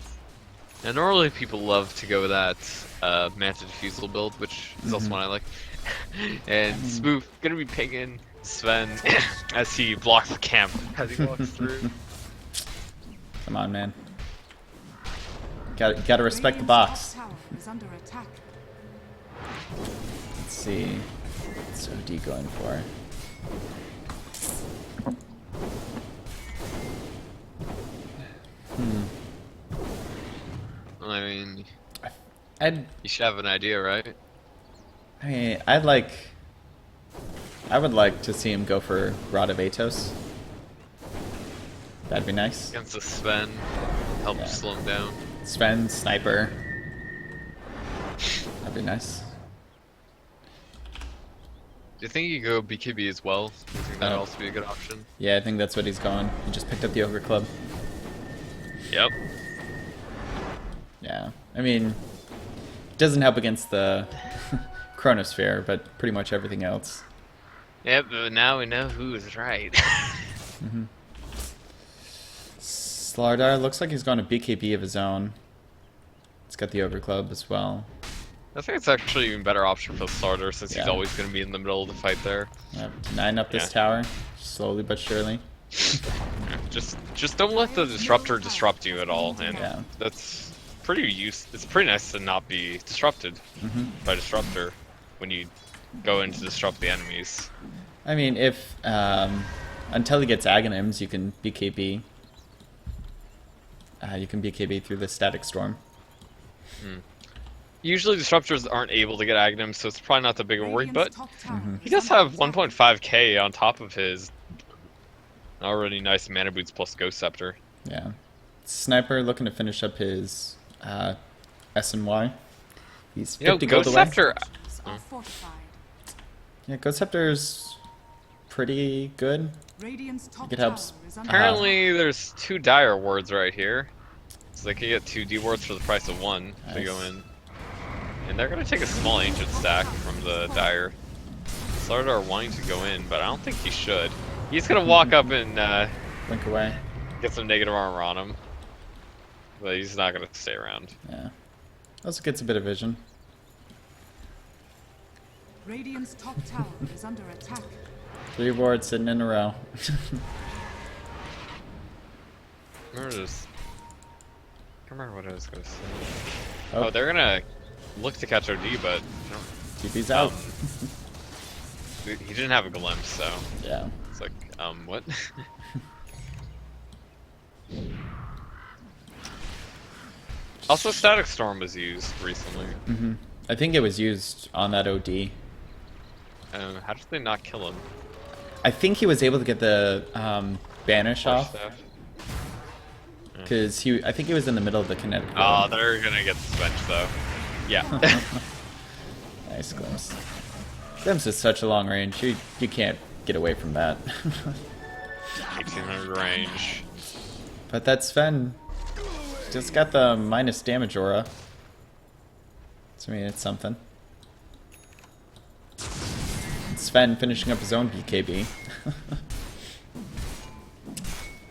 And normally people love to go with that Manta Diffusal build, which is also one I like. And Smooth gonna be pinging Sven as he blocks the camp as he walks through.
Come on, man. Gotta respect the box.
Radiant's top tower is under attack.
Let's see. What's OD going for?
I mean,
I'd
you should have an idea, right?
I mean, I would like to see him go for Rod of Atos. That'd be nice.
against the Sven. Help
Yeah.
slow him down.
Sven, sniper. That'd be nice.
Do you think you go BKB as well? Do you think that'd
Oh.
also be a good option?
Yeah, I think that's what he's going. He just picked up the Ogre Club.
Yep.
Yeah. I mean, it doesn't help against the Chronosphere, but pretty much everything else.
Yep, but now we know who is right.
Slardar looks like he's going to BKB of his own. He's got the Ogre Club as well.
I think it's actually an even better option for the starter since he's
Yeah.
always going to be in the middle of the fight there.
Yep. 9 up this
Yeah.
tower, slowly but surely.
Just don't let the disruptor disrupt you at all, and
Yeah.
that's it's pretty nice to not be disrupted by disruptor when you go in to disrupt the enemies.
I mean, if until he gets Aghanims, you can BKB. You can BKB through the Static Storm.
Usually disruptors aren't able to get Aghanim, so it's probably not that big a worry, but
Radiant's top tower
he
is
does
under
have
attack.
1.5k on top of his already nice mana boots plus Ghost Scepter.
Yeah. Sniper looking to finish up his S and Y. He's 50
You know,
gold
Ghost
away.
Scepter,
Structures are fortified.
Yeah, Ghost Scepter's pretty good.
Radiant's top
It helps.
tower is under
apparently there's 2 dire wards right here. So they can get 2 D wards for the price of 1 to go
Nice.
in. And they're gonna take a small ancient stack from the dire. Slardar wanting to go in, but I don't think he should. He's gonna walk up and
Blink away.
get some negative armor on him. But he's not gonna stay around.
Yeah. Also gets a bit of vision.
Radiant's top tower is under attack.
3 wards sitting in a row.
Where is? I don't remember what I was gonna say.
Oh.
Oh, they're gonna look to catch OD, but
TP's out.
he didn't have a glimpse, so
Yeah.
it's like, what? Also, Static Storm was used recently.
I think it was used on that OD.
How did they not kill him?
I think he was able to get the banish
Force
off
staff?
because I think he was in the middle of the kinetic.
Oh,
ward.
they're gonna get the bench though. Yeah.
Nice glimpse. Glimpse is such a long range. You can't get away from that.
1800 range.
But that Sven just got the minus damage aura. So I mean, it's something. Sven finishing up his own BKB.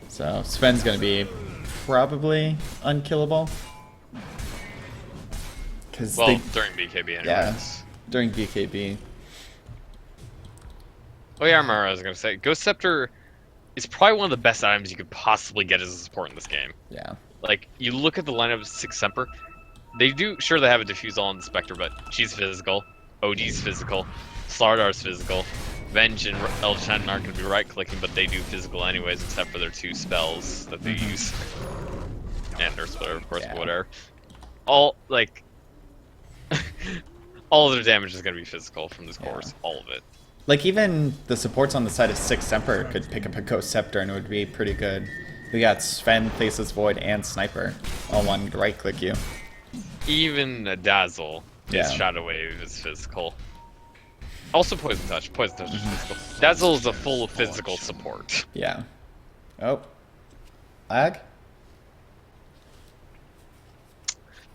So Sven's gonna be probably unkillable. Because
Well, during BKB anyways.
yeah, during BKB.
Oh yeah, I remember what I was gonna say. Ghost Scepter is probably one of the best items you could possibly get as a support in this game.
Yeah.
Like, you look at the lineup of 6 Semper, they have a Diffuse on the Spectre, but she's physical, OD's physical, Slardar's physical, Venge and Eldritch Titan aren't going to be right-clicking, but they do physical anyways, except for their 2 spells that they use. And Nurse Splitter, of course,
Yeah.
but whatever. All, like... all of their damage is going to be physical from this course, all of it.
Like, even the supports on the side of 6 Semper could pick up a Ghost Scepter and it would be pretty good. We got Sven, Faceless Void, and Sniper all wanting to right-click you.
Even a Dazzle
Yeah.
is Shadow Wave is physical. Also Poison Touch. Poison Touch is physical. Dazzle is a full physical support.
Yeah. Oh. Lag?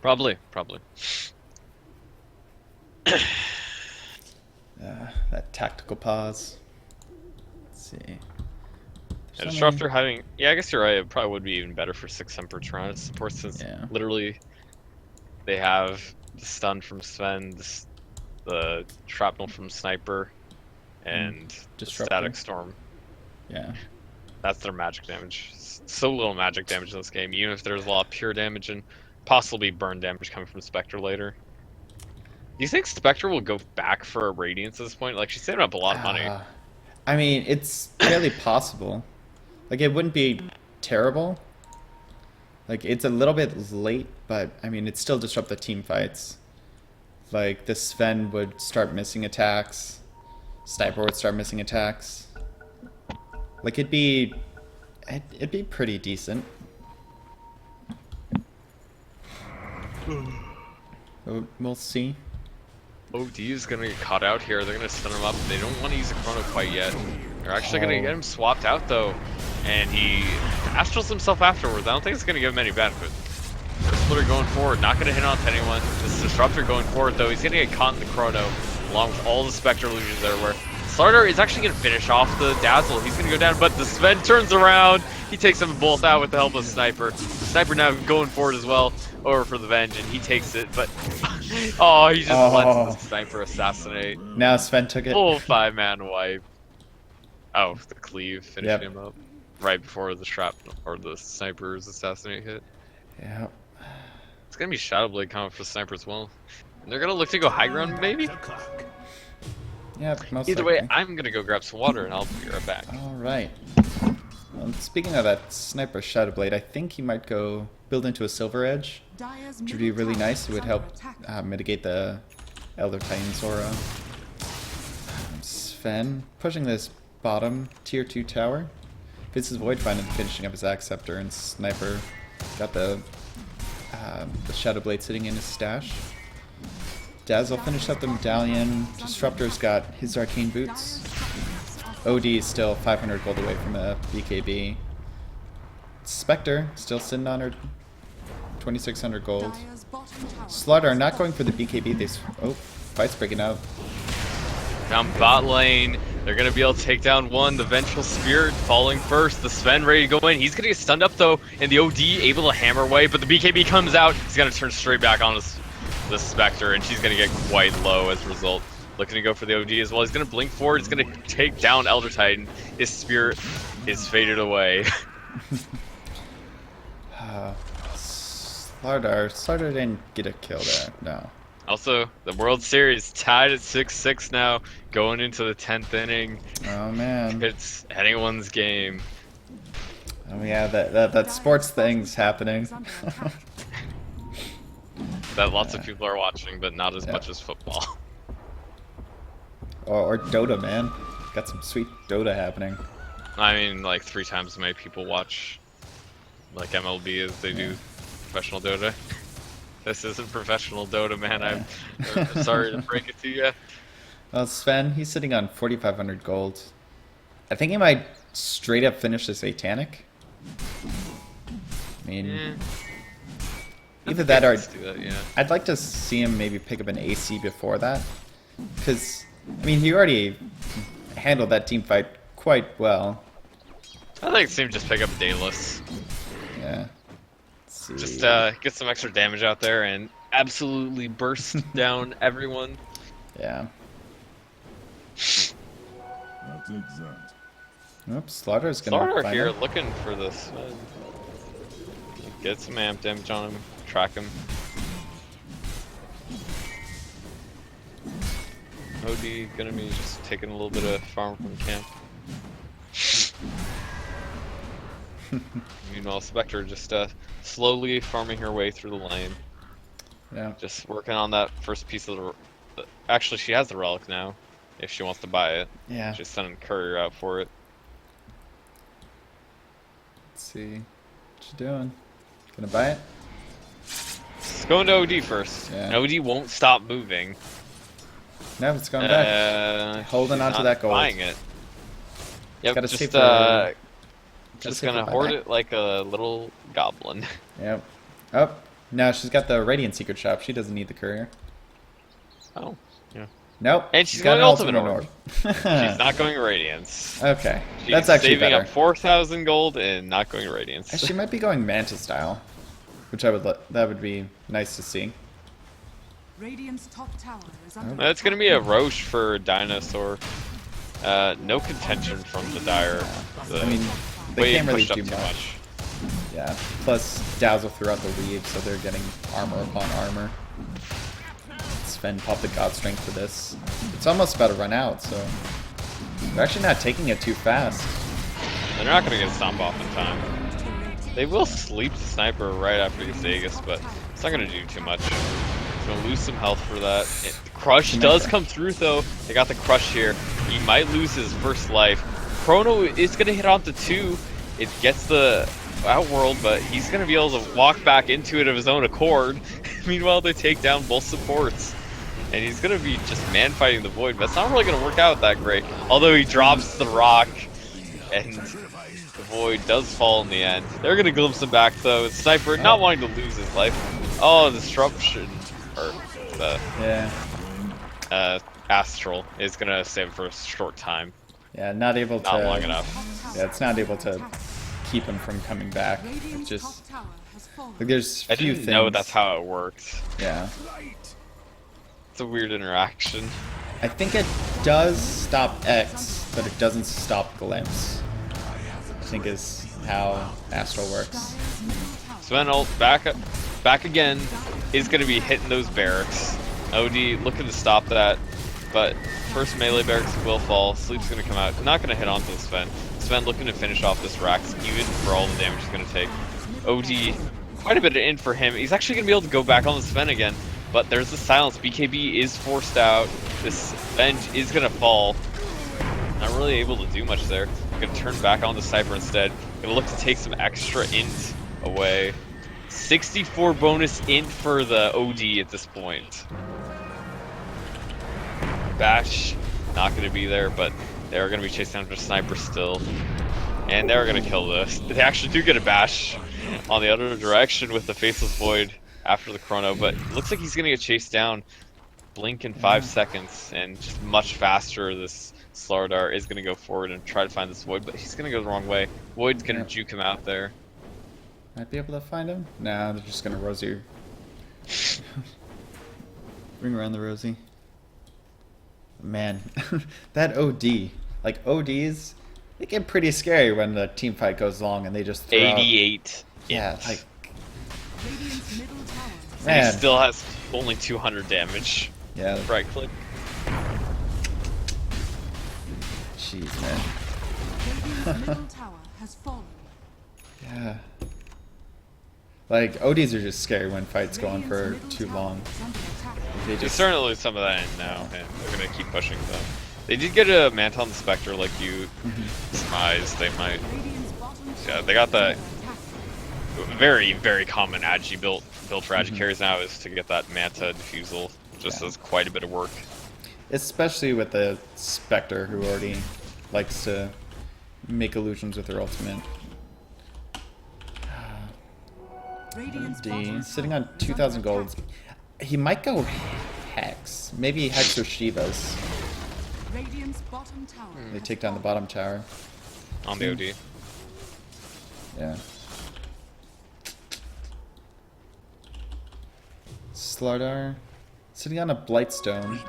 Probably.
That tactical pause. Let's see.
A Disruptor having... Yeah, I guess you're right. It probably would be even better for 6 Semper Tyrannis support since
Yeah.
literally they have the stun from Sven, the shrapnel from Sniper, and the
Disruptor.
Static Storm.
Yeah.
That's their magic damage. So little magic damage in this game, even if there's a lot of pure damage and possibly burn damage coming from Spectre later. Do you think Spectre will go back for a Radiance at this point? Like, she's saving up a lot of money.
I mean, it's fairly possible. Like, it wouldn't be terrible. Like, it's a little bit late, but, I mean, it'd still disrupt the team fights. Like, the Sven would start missing attacks. Sniper would start missing attacks. Like, it'd be... It'd be pretty decent. We'll see.
OD is gonna get caught out here. They're gonna stun him up. They don't want to use a chrono quite yet. They're actually gonna get him swapped out though, and he astrals himself afterwards. I don't think it's gonna give him any benefit. The splitter going forward, not gonna hit onto anyone. This disruptor going forward though, he's gonna get caught in the chrono, along with all the specter illusions everywhere. Slardar is actually gonna finish off the dazzle. He's gonna go down, but the Sven turns around. He takes them both out with the help of the sniper. The sniper now going forward as well, over for the Venge, and he takes it, but oh, he just lets the sniper assassinate.
Now Sven took it.
Full 5-man wipe. Oh, the cleave finishing him up right before the trap or the sniper's assassinate hit.
Yeah.
It's gonna be Shadow Blade coming for the sniper as well. And they're gonna look to go high ground, maybe.
Yeah, most
Either
likely.
way, I'm gonna go grab some water and I'll be right back.
All right. Well, speaking of that sniper Shadow Blade, I think he might go build into a Silver Edge, which would be really nice. It would help mitigate the Elder Titan's aura. Sven pushing this bottom tier 2 tower. This is Void finding finishing up his Axe Scepter, and Sniper got the Shadow Blade sitting in his stash. Dazzle finished up the Medallion. Disruptor's got his Arcane Boots. OD is still 500 gold away from a BKB. Spectre still sitting on her 2600 gold. Slaughter not going for the BKB. Fight's breaking out.
Down bot lane, they're gonna be able to take down one. The Vengeful Spirit falling first. The Sven ready to go in. He's gonna get stunned up though, and the OD able to hammer away, but the BKB comes out. He's gonna turn straight back on the Spectre, and she's gonna get quite low as a result. Looking to go for the OD as well. He's gonna blink forward. He's gonna take down Elder Titan. His spirit is faded away.
Slardar didn't get a kill there. No.
Also, the World Series tied at 6-6 now, going into the 10th inning.
Oh man.
It's anyone's game.
Oh yeah, that sports thing's happening.
That lots of people are watching, but not as much as football.
Or Dota, man. Got some sweet Dota happening.
I mean, like 3 times as many people watch like MLB as they do professional Dota. This isn't professional Dota, man. I'm sorry to break it to you.
Well, Sven, he's sitting on 4,500 gold. I think he might straight up finish the Satanic. I mean, either that or I'd like to see him maybe pick up an AC before that. Because, I mean, he already handled that team fight quite well.
I think it's him just pick up Daedalus.
Yeah.
Just get some extra damage out there and absolutely burst down everyone.
Yeah.
I'll take that.
Oops, Slaughter's gonna
Slaughter
find
here
him.
looking for this. Get some amp damage on him, track him. OD gonna be just taking a little bit of farm from camp. Meanwhile, Spectre just slowly farming her way through the lane.
Yeah.
Just working on that first piece of the... Actually, she has the relic now, if she wants to buy it.
Yeah.
Just sending courier out for it.
Let's see. What you doing? Gonna buy it?
It's going to OD first.
Yeah.
And OD won't stop moving.
No, it's going back. Holding
she's
on to
not
that gold.
Buying it. Yep,
Gotta
just
save for-
just
save for
gonna hoard
buyback.
it like a little goblin.
Yep. Oh, now she's got the Radiant Secret Shop. She doesn't need the courier.
Oh, yeah.
Nope.
And she's
got
going
an
Ultimate Orb.
Orb.
She's not going Radiance.
Okay,
She's
that's actually
saving
better.
up 4,000 gold and not going Radiance.
She might be going Manta style, which I would that would be nice to see.
Radiant's top tower is under
That's gonna be a Roche for Dinosaur. No contention from the Dire.
I mean, they
Way
can't really
pushed up
do
too
much. Yeah. Plus, Dazzle throughout the weave, so they're getting armor upon armor. Sven popped the God Strength for this. It's almost about to run out, so they're actually not taking it too fast.
They're not gonna get a stomp off in time. They will sleep the sniper right after he gets Aegis, but it's not gonna do too much. He's gonna lose some health for that. Crush does come through though. They got the crush here. He might lose his first life. Chrono is gonna hit onto 2. It gets the Outworld, but he's going to be able to walk back into it of his own accord. Meanwhile, they take down both supports. And he's going to be just man-fighting the Void, but it's not really going to work out that great. Although he drops the rock, and the Void does fall in the end. They're going to glimpse him back, though. Sniper not wanting to lose his life. Oh, Disruption, or the Astral is going to save him for a short time.
Yeah, not able to.
Not long enough.
Yeah, it's not able to keep him from coming back. It's just like there's
I
few
didn't
things.
know that's how it worked.
Yeah.
It's a weird interaction.
I think it does stop X, but it doesn't stop Glimpse. I think is how Astral works.
Sven ult back again is going to be hitting those barracks. OD looking to stop that, but first melee barracks will fall. Sleep's going to come out. Not going to hit onto the Sven. Sven looking to finish off this Rax, even for all the damage he's going to take. OD, quite a bit of in for him. He's actually going to be able to go back on the Sven again. But there's the silence. BKB is forced out. This Venge is going to fall. Not really able to do much there. Going to turn back on the Cypher instead. Going to look to take some extra int away. 64 bonus int for the OD at this point. Bash, not going to be there, but they're going to be chasing after Sniper still. And they're going to kill this. They actually do get a Bash on the other direction with the Faceless Void after the chrono, but it looks like he's gonna get chased down. Blink in 5 seconds, and just much faster. This Slardar is gonna go forward and try to find this Void, but he's gonna go the wrong way. Void's gonna juke him out there.
Might be able to find him. Nah, they're just gonna Rosie. Bring around the Rosie. Man, that OD, like ODs, they get pretty scary when the team fight goes long and they just throw
88.
Yeah, like.
And
Man.
he still has only 200 damage.
Yeah.
Right click.
Jeez, man.
middle tower has fallen.
Yeah. Like, ODs are just scary when fights go on for too long. They
He's
just...
starting to lose some of that in now, and they're gonna keep pushing though. They did get a Manta on the Spectre like you surmised they might. Yeah, they got the very, very common Agi build for Agi carries now is to get that Manta Diffusal. Just does quite a bit of work.
Especially with the Spectre, who already likes to make illusions with her ultimate. D, sitting on 2,000 golds. He might go Hex. Maybe Hex or Shiva's. They take down the bottom tower.
On the OD.
Yeah. Slardar, sitting on a Blightstone.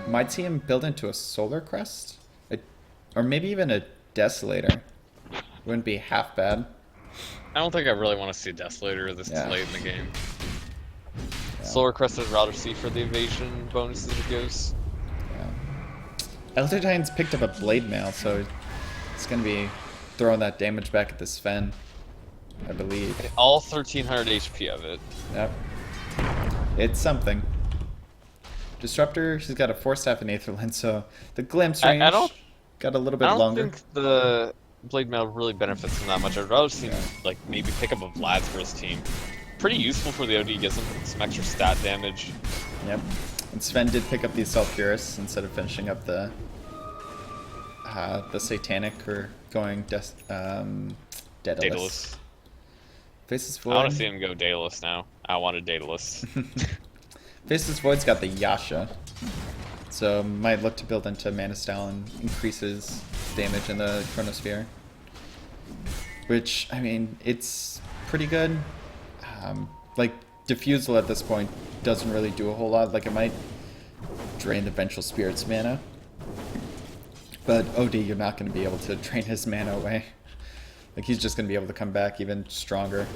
Might see him build into a Solar Crest? Or maybe even a Desolator. Wouldn't be half bad.
I don't think I really want to see a Desolator this late in the game.
Yeah.
Solar Crest I'd rather see for the evasion bonuses it gives.
Yeah. Elder Titan's picked up a Blade Mail, so it's going to be throwing that damage back at the Sven, I believe.
All 1300 HP of it.
Yep. It's something. Disruptor, she's got a Force Staff and Aether Lens, so the Glimpse range got a little bit longer.
I don't think the Blade Mail really benefits him that much. I'd rather see like maybe pick up a Vlad's for his team. Pretty useful for the OD, gives him some extra stat damage.
Yep. And Sven did pick up the Assault Purus instead of finishing up the Satanic or going Daedalus. Faceless Void.
I want to see him go Daedalus now. I wanted Daedalus.
Faceless Void's got the Yasha, so might look to build into Mana Style and increases damage in the Chronosphere. Which, I mean, it's pretty good. Like, Diffusal at this point doesn't really do a whole lot. Like, it might drain the Vengeful Spirit's mana. But OD, you're not going to be able to drain his mana away. Like, he's just going to be able to come back even stronger.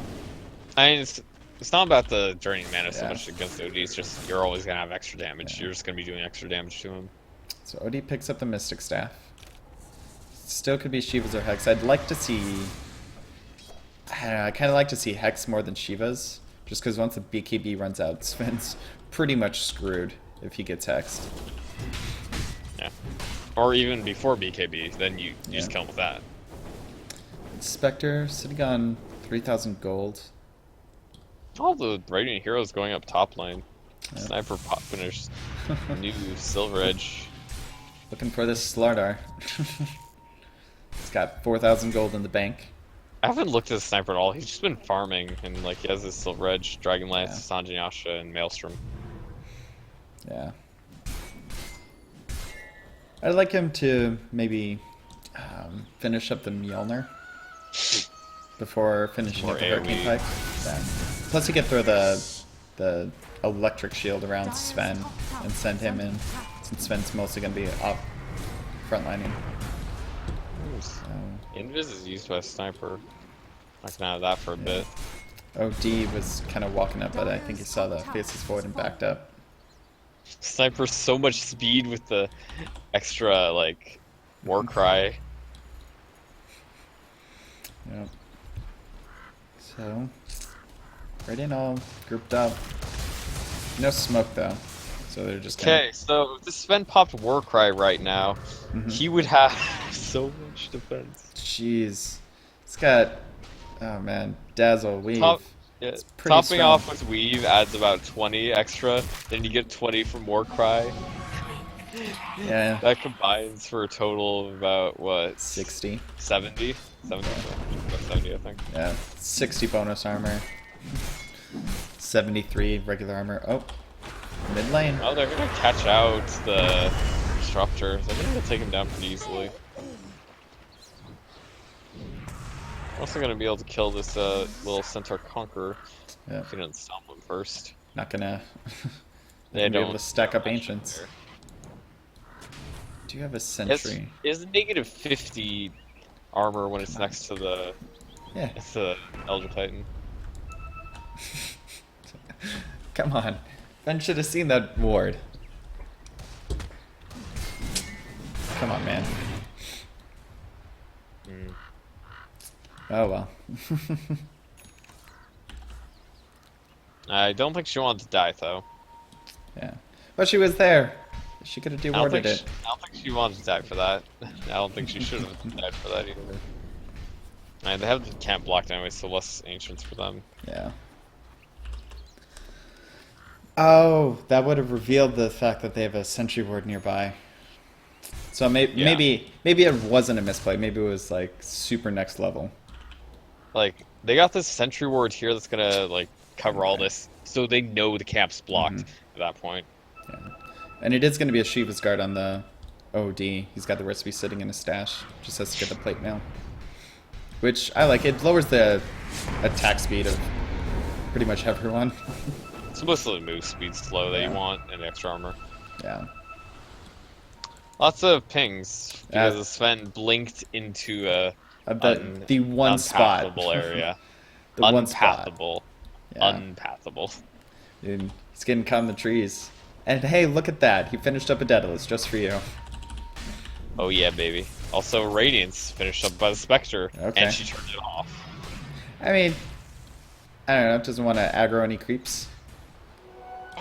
I mean, it's not about the draining mana so much against OD, it's just you're always going to have extra damage. You're just going to be doing extra damage to him.
So OD picks up the Mystic Staff. Still could be Shiva's or Hex. I'd like to see... I don't know, I kind of like to see Hex more than Shiva's. Just because once the BKB runs out, Sven's pretty much screwed if he gets Hexed.
Yeah. Or even before BKB, then you just kill him with that.
Spectre sitting on 3,000 gold.
All the Radiant heroes going up top lane.
Yep.
Sniper pop finish. New Silver Edge.
Looking for this Slardar. He's got 4,000 gold in the bank.
I haven't looked at the sniper at all. He's just been farming, and like he has his Silver Edge, Dragonlance, Sanjin Yasha, and Maelstrom.
Yeah. I'd like him to maybe finish up the Mjolnir before finishing
Or
up the Hurricane
AoE.
Pike. Yeah. Plus, you could throw the electric shield around Sven and send him in, since Sven's mostly going to be up frontlining. So,
Invis is used by a sniper. Not gonna have that for a bit.
OD was kind of walking up, but I think he saw the faces forward and backed up.
Sniper's so much speed with the extra like war cry.
Yep. So, Radiant all grouped up. No smoke though, so they're just kinda...
Okay, so if the Sven popped war cry right now, he would have so much defense.
Jeez, it's got, oh man, Dazzle Weave.
Yeah,
pretty
topping
strong.
off with weave adds about 20 extra, then you get 20 from war cry.
Yeah,
That combines for a total of about what?
60.
70? 70, about 70 I think.
Yeah, 60 bonus armor. 73 regular armor. Oh, mid lane.
Oh, they're gonna catch out the disruptor. They're gonna take him down pretty easily. Also gonna be able to kill this little Centaur Conqueror.
Yeah,
If he doesn't stop him first.
not gonna,
They
be able
don't
to stack up
much
Ancients.
there.
Do you have a sentry?
Is negative 50 armor when it's next to the
Yeah,
Elder Titan.
come on. Ben should have seen that ward. Come on, man. Oh well.
I don't think she wanted to die though.
Yeah, but she was there. She could have
I don't,
dewarded
think
it.
she, I don't think she wanted to die for that. I don't think she should have died for that either. They have the camp blocked anyway, so less ancients for them.
Yeah. Oh, that would have revealed the fact that they have a sentry ward nearby. So
Yeah.
maybe it wasn't a misplay. Maybe it was like super next level.
Like, they got this sentry ward here that's gonna, like, cover all this, so they know the camp's blocked at that point.
Yeah. And it is going to be a Shiva's Guard on the OD. He's got the recipe sitting in his stash. Just has to get the plate mail. Which I like. It lowers the attack speed of pretty much everyone.
It's mostly move speed slow that you
Yeah.
want and extra armor.
Yeah.
Lots of pings because
Yeah.
Sven blinked into a
The one spot.
unpathable area.
The one spot.
Unpathable.
Yeah.
Unpathable.
And he's getting caught in the trees. And hey, look at that. He finished up a Daedalus just for you.
Oh yeah, baby. Also, Radiance finished up by the Spectre,
Okay.
and she turned it off.
I mean, I don't know. Doesn't want to aggro any creeps.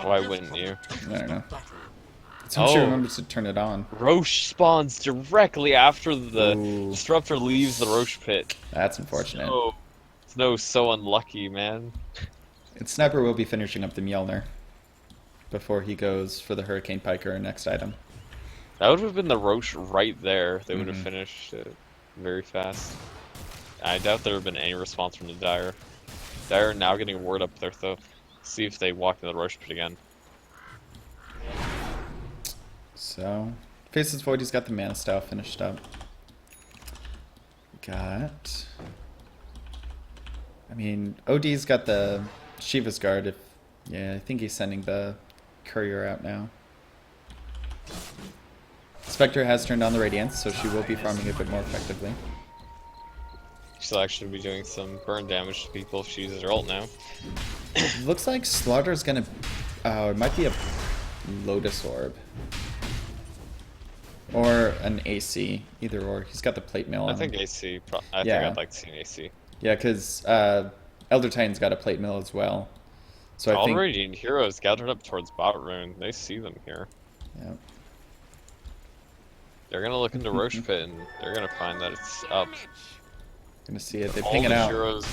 Why wouldn't you?
I don't know. So she
Oh.
remembers to turn it on.
Roche spawns directly after the
Ooh.
Disruptor leaves the Roche pit.
That's unfortunate.
Oh, so unlucky, man.
And Sniper will be finishing up the Mjolnir before he goes for the Hurricane Piker next item.
That would have been the Roche right there. They would have
Mhm.
finished it very fast. I doubt there would have been any response from the Dire. Dire now getting a ward up there, though. See if they walk into the Roche pit again.
So, Faces Void, he's got the Mana Style finished up. Got... I mean, OD's got the Shiva's Guard. Yeah, I think he's sending the Courier out now. Spectre has turned on the Radiance, so she will be farming a bit more effectively.
She'll actually be doing some burn damage to people if she uses her ult now.
Looks like Slaughter's gonna... it might be a Lotus Orb. Or an AC, either or. He's got the plate mail on.
I think AC. I
Yeah.
think I'd like to see an AC.
Yeah, because Elder Titan's got a plate mill as well. So I
All
think...
Radiant heroes gathered up towards bot rune. They see them here.
Yeah.
They're gonna look into Roche pit and they're gonna find that it's up.
Gonna see it. They
All
ping it
the
out.
heroes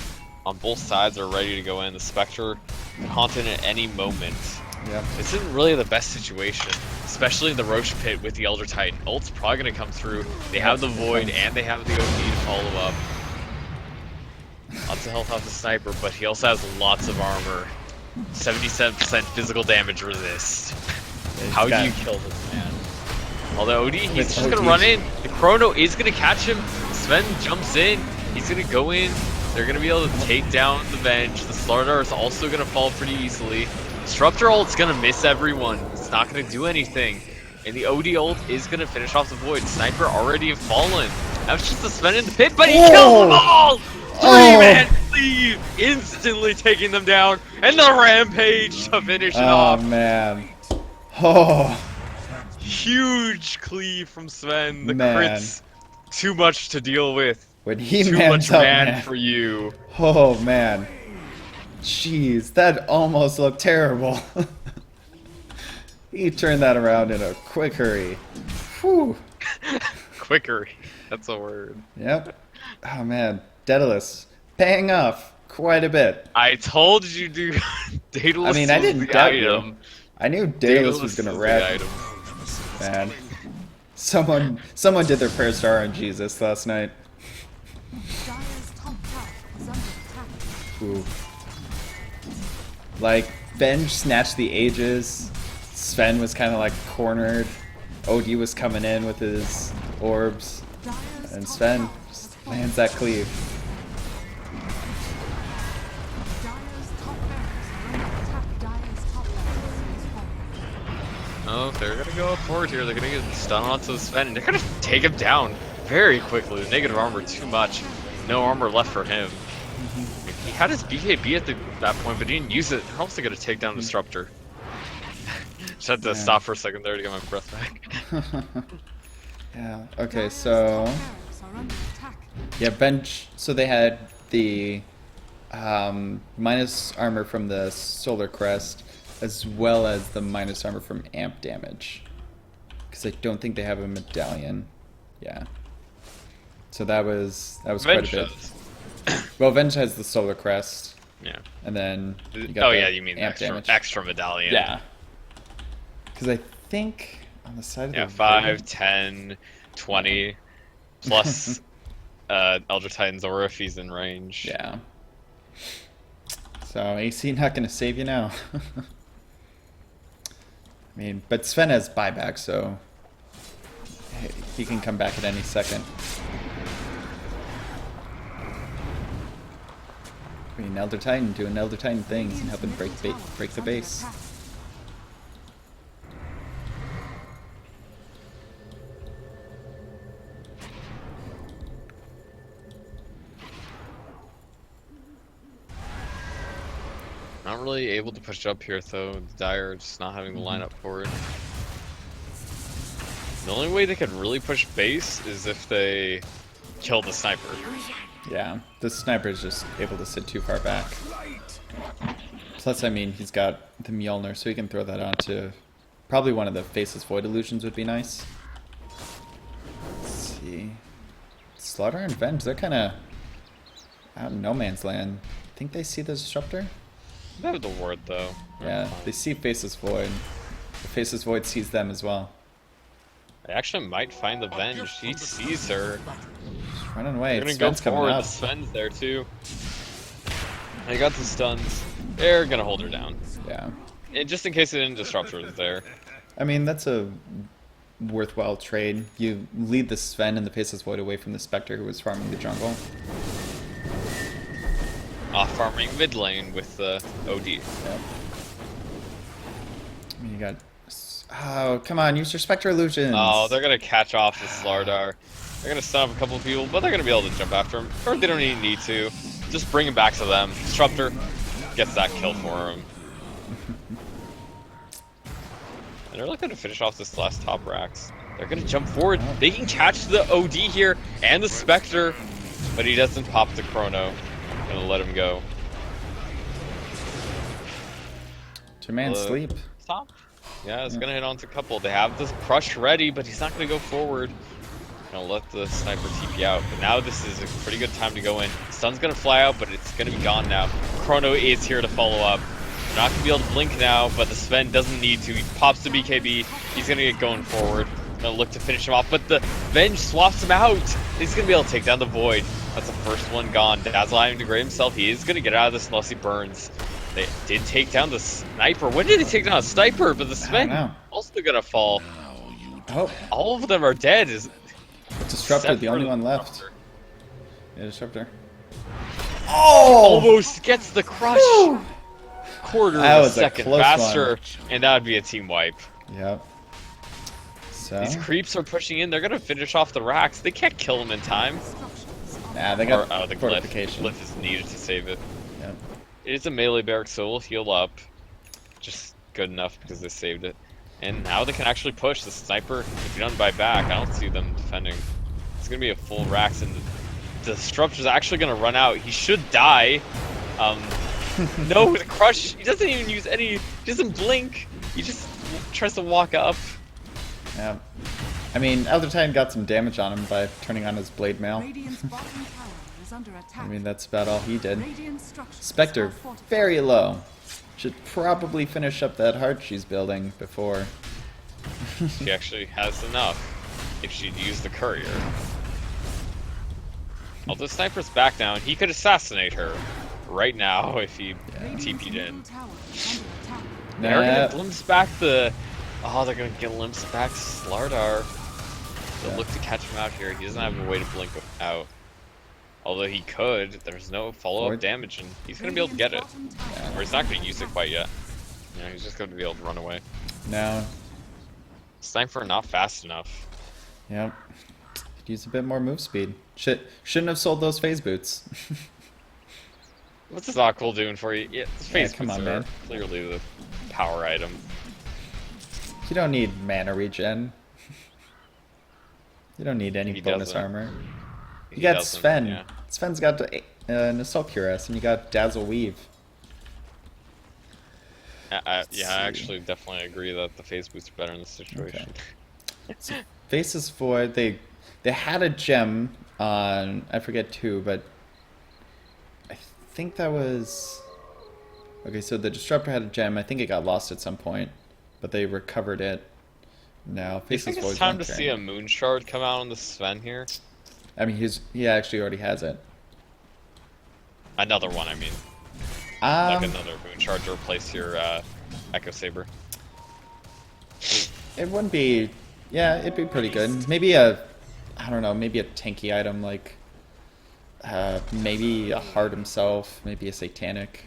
on both sides are ready to go in. The Spectre can haunt in at any moment.
Yep.
This isn't really the best situation, especially in the Roche pit with the Elder Titan. Ult's probably gonna come through. They have the Void and they have the OD to follow up. Lots of health off the sniper, but he also has lots of armor. 77% physical damage resist. How do you kill this man? Although OD, he's
With
just
OD.
gonna run in. The Chrono is gonna catch him. Sven jumps in. He's gonna go in. They're gonna be able to take down the Venge. The Slardar is also gonna fall pretty easily. Disruptor ult's gonna miss everyone. It's not gonna do anything. And the OD ult is gonna finish off the Void. Sniper already have fallen. That was just the Sven in the pit, but he kills them all! Three-man cleave! Instantly taking them down. And the Rampage to finish it
Oh
off.
man. Oh
Huge cleave from Sven. The
Man.
crits, too much to deal with.
when he
Too
mans
much
up,
man
man.
for you.
Oh man. Jeez, that almost looked terrible. He turned that around in a quick hurry. Whew.
Quicker. That's a word.
Yep. Oh man, Daedalus paying off quite a bit.
I told you, dude. Daedalus
I mean, I
was
didn't
the
doubt
item.
you. I knew Daedalus was gonna
the
wreck.
item.
Man, someone did their prayer star on Jesus last night.
Dire's top tower is under attack.
Ooh. Like, Venge snatched the Aegis. Sven was kind of like cornered. OD was coming in with his orbs.
Dire's
And
top
Sven
tower
just
has fallen.
lands that cleave.
Dire's top barracks are under attack. Dire's top barracks has fallen.
Oh, they're gonna go up forward here. They're gonna get stun onto the Sven, and they're gonna take him down very quickly. The negative armor too much. No armor left for him. He had his BKB at that point, but he didn't use it. They're also gonna take down Disruptor. Just had to
Yeah.
stop for a second there to get my breath back.
Yeah, okay,
Dire's
so...
top barracks are under attack.
Yeah, Venge... So they had the minus armor from the Solar Crest, as well as the minus armor from amp damage. Because I don't think they have a medallion. Yeah. So that was quite a
Venge
bit.
does.
Well, Venge has the Solar Crest,
Yeah.
and then you got
Oh
the
yeah, you mean
amp
extra medallion.
Yeah. Because I think on the side of
Yeah,
the
5, 10, 20, plus Elder Titan's aura if he's in range.
Yeah. So AC not gonna save you now. I mean, but Sven has buyback, so he can come back at any second. I mean, Elder Titan doing Elder Titan things and helping break the base.
Not really able to push up here though. Dire just not having the lineup for it. The only way they could really push base is if they kill the sniper.
Yeah, the sniper is just able to sit too far back. Plus, I mean, he's got the Mjolnir, so he can throw that onto... Probably one of the Faceless Void Illusions would be nice. Let's see... Slaughter and Venge, they're kind of out in no man's land. Think they see the Disruptor?
They have the ward though.
Yeah, they see Faceless Void. The Faceless Void sees them as well.
They actually might find the Venge. He sees her.
Just running away.
They're gonna go
Sven's coming
forward.
up.
The Sven's there too. They got the stuns. They're gonna hold her down.
Yeah.
And just in case they didn't Disruptor is there.
I mean, that's a worthwhile trade. You lead the Sven and the Faceless Void away from the Spectre who was farming the jungle.
Off farming mid lane with the OD.
Yep. I mean, you got... Oh, come on, use your Spectre Illusions!
Oh, they're gonna catch off the Slardar. They're gonna stun up a couple of people, but they're gonna be able to jump after him. Or they don't even need to. Just bring him back to them. Disruptor gets that kill for him. And they're looking to finish off this last top racks. They're gonna jump forward. They can catch the OD here and the Spectre, but he doesn't pop the Chrono. Gonna let him go.
Two-man sleep.
Top. Yeah, it's gonna hit onto a couple. They have this crush ready, but he's not gonna go forward. Gonna let the sniper TP out, but now this is a pretty good time to go in. Sun's gonna fly out, but it's gonna be gone now. Chrono is here to follow up. They're not gonna be able to blink now, but the Sven doesn't need to. He pops the BKB. He's gonna get going forward. Gonna look to finish him off, but the Venge swaps him out. He's gonna be able to take down the Void. That's the first one gone. Dazzle having to degrade himself. He is gonna get out of this unless he burns. They did take down the sniper. When did they take down a sniper? But the Sven also gonna fall.
Oh,
All of them are dead.
Disruptor, the only one left.
Disruptor.
Yeah, Disruptor.
Almost gets the crush. Quarter
That
of a
was a
second
close
faster, and that would be a team wipe.
Yep. So,
These creeps are pushing in. They're gonna finish off the racks. They can't kill them in time.
nah, they got
The glyph.
fortification.
Glyph is needed to save it.
Yep.
It is a melee barrack, so we'll heal up. Just good enough because they saved it. And now they can actually push. The sniper, if you don't buy back, I don't see them defending. It's gonna be a full racks, and the Disruptor's actually gonna run out. He should die. No, the crush. He doesn't even use any. He doesn't blink. He just tries to walk up.
Yeah. I mean, Elder Titan got some damage on him by turning on his blade mail.
Radiant's bottom tower is under attack.
I mean, that's about all he did.
Radiant structures
Spectre,
are fortified.
very low. Should probably finish up that heart she's building before.
She actually has enough if she'd use the courier. Although the sniper's back now, and he could assassinate her right now if he
Radiant's
TP'd in.
middle tower is under attack.
They're
Nah.
gonna glimpse back the. Oh, they're gonna glimpse back Slardar. They'll look to catch him out here. He doesn't have a way to blink out. Although he could, there's no follow-up
Or-
damage, and he's gonna be able to get it.
Radiant's bottom tower
Or he's not gonna use it quite yet. Yeah, he's just gonna be able to run away.
No.
Sniper not fast enough.
Yep. Could use a bit more move speed. Shouldn't have sold those phase boots.
What's this Aquil doing for you? Yeah, the face
come
boots
on,
are
man.
clearly the power item.
You don't need mana regen. You don't need any
He
bonus
doesn't.
armor.
He
You got
doesn't,
Sven.
yeah.
Sven's got an Assault Cuirass, and you got Dazzle Weave.
I
see.
actually definitely agree that the phase boots are better in this situation.
So Faces Void, they had a gem on, I forget who, but I think that was... Okay, so the Disruptor had a gem. I think it got lost at some point, but they recovered it. Now,
Do you
Faces
think it's
Void's
time
not
to see
carrying.
a moon shard come out on the Sven here?
I mean, he actually already has it.
Another one, I mean. Like
Um,
another moon shard to replace your Echo Saber.
it wouldn't be... Yeah, it'd be pretty good. Maybe a... I don't know, maybe a tanky item like... maybe a Heart himself, maybe a Satanic.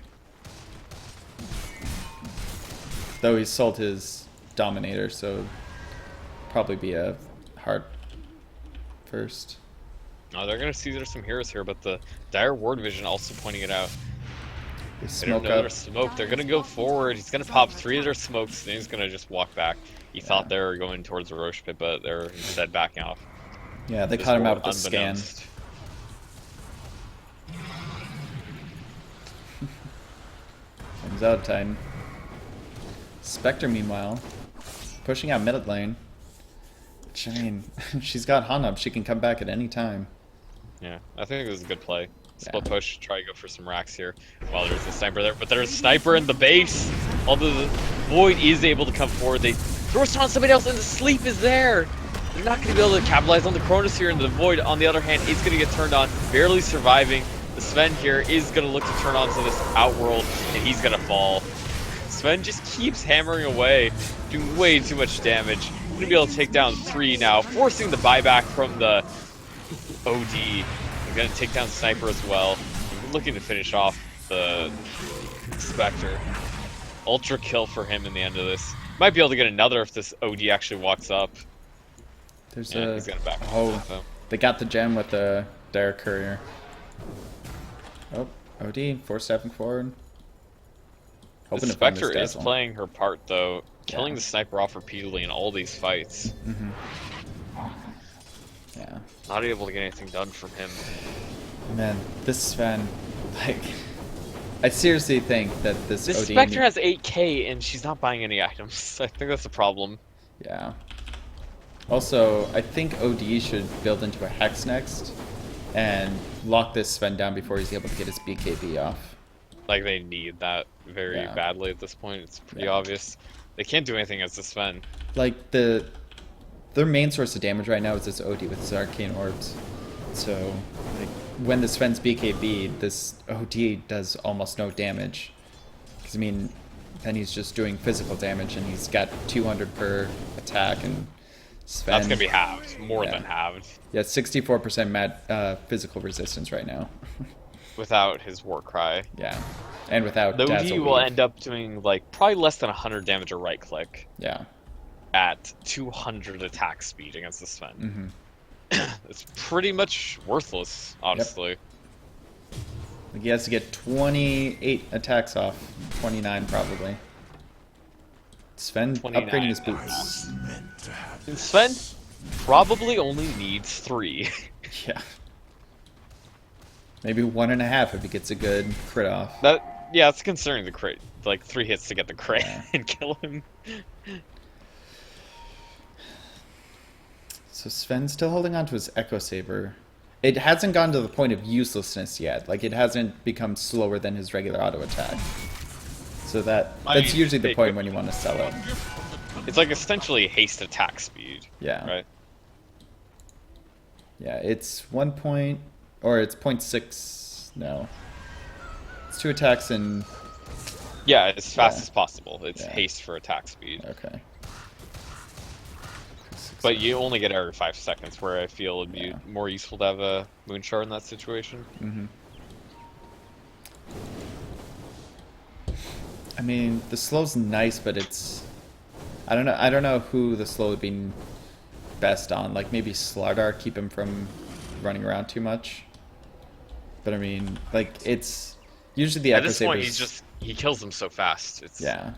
Though he sold his Dominator, so probably be a Heart first.
Oh, they're gonna see there's some heroes here, but the Dire Ward Vision also pointing it out.
They
They don't
smoke
know
up.
there's smoke. They're gonna go forward. He's gonna pop 3 of their smokes, then he's gonna just walk back. He thought they were going towards the Roche pit, but they're instead backing off.
Yeah, they
Just
caught him out
more
with the scan.
unbeknownst.
Comes out Titan. Spectre, meanwhile, pushing out mid lane. Which, I mean, she's got Hanub. She can come back at any time.
Yeah, I think this is a good play. Split
Yeah.
push, try to go for some racks here. While there's a sniper there, but there's a sniper in the base. Although the Void is able to come forward, they thrust on somebody else, and the sleep is there. They're not going to be able to capitalize on the Cronus here, and the Void, on the other hand, is going to get turned on, barely surviving. The Sven here is going to look to turn on to this Outworld, and he's going to fall. Sven just keeps hammering away, doing way too much damage. Going to be able to take down 3 now, forcing the buyback from the OD. They're going to take down Sniper as well. Looking to finish off the Spectre. Ultra kill for him in the end of this. Might be able to get another if this OD actually walks up.
There's
Yeah,
a...
he's gonna back
Oh,
off, though.
they got the gem with the Dire Courier. Oh, OD, 4-stepping forward.
The
Hoping to find
Spectre
this
is
Dazzle.
playing her part though, killing
Yeah.
the Sniper off repeatedly in all these fights.
Yeah.
Not able to get anything done from him.
Man, this Sven, like... I seriously think that this
This
OD...
Spectre has 8k and she's not buying any items. I think that's the problem.
Yeah. Also, I think OD should build into a Hex next and lock this Sven down before he's able to get his BKB off.
Like, they need that very
Yeah.
badly at this point. It's pretty
Yeah.
obvious. They can't do anything as the Sven.
Like, their main source of damage right now is this OD with his Arcane Orbs. So, like, when the Sven's BKB, this OD does almost no damage. Because, I mean, then he's just doing physical damage, and he's got 200 per attack, and Sven...
That's gonna be halved. More
Yeah.
than halved.
Yeah, 64% physical resistance right now.
Without his war cry.
Yeah. And without
The
Dazzle
OD will
Weave.
end up doing, like, probably less than 100 damage a right click
Yeah.
at 200 attack speed against the Sven.
Mm-hmm.
It's pretty much worthless, honestly.
Like, he has to get 28 attacks off. 29, probably. Sven
29.
upgrading his boots.
And Sven probably only needs 3.
Yeah. Maybe 1.5 if he gets a good crit off.
Yeah, it's concerning the crit. Like 3 hits to get the crit
Yeah.
and kill him.
So Sven's still holding on to his Echo Saber. It hasn't gone to the point of uselessness yet. Like, it hasn't become slower than his regular auto attack. So that's
I mean,
usually the
they
point
could-
when you want to sell it.
It's like essentially haste attack speed.
Yeah.
Right?
Yeah, it's 1 point, or it's 0.6, no. It's 2 attacks and,
Yeah, as fast
Yeah.
as possible. It's
Yeah.
haste for attack speed.
okay.
But you only get it every 5 seconds, where I feel it'd be
Yeah.
more useful to have a Moonshard in that situation.
Mm-hmm. I mean, the slow's nice, but it's... I don't know who the slow would be best on. Like, maybe Slardar, keep him from running around too much. But I mean, like, it's... Usually the
At
Echo
this
Saber's...
point, he kills them so fast. It's
Yeah.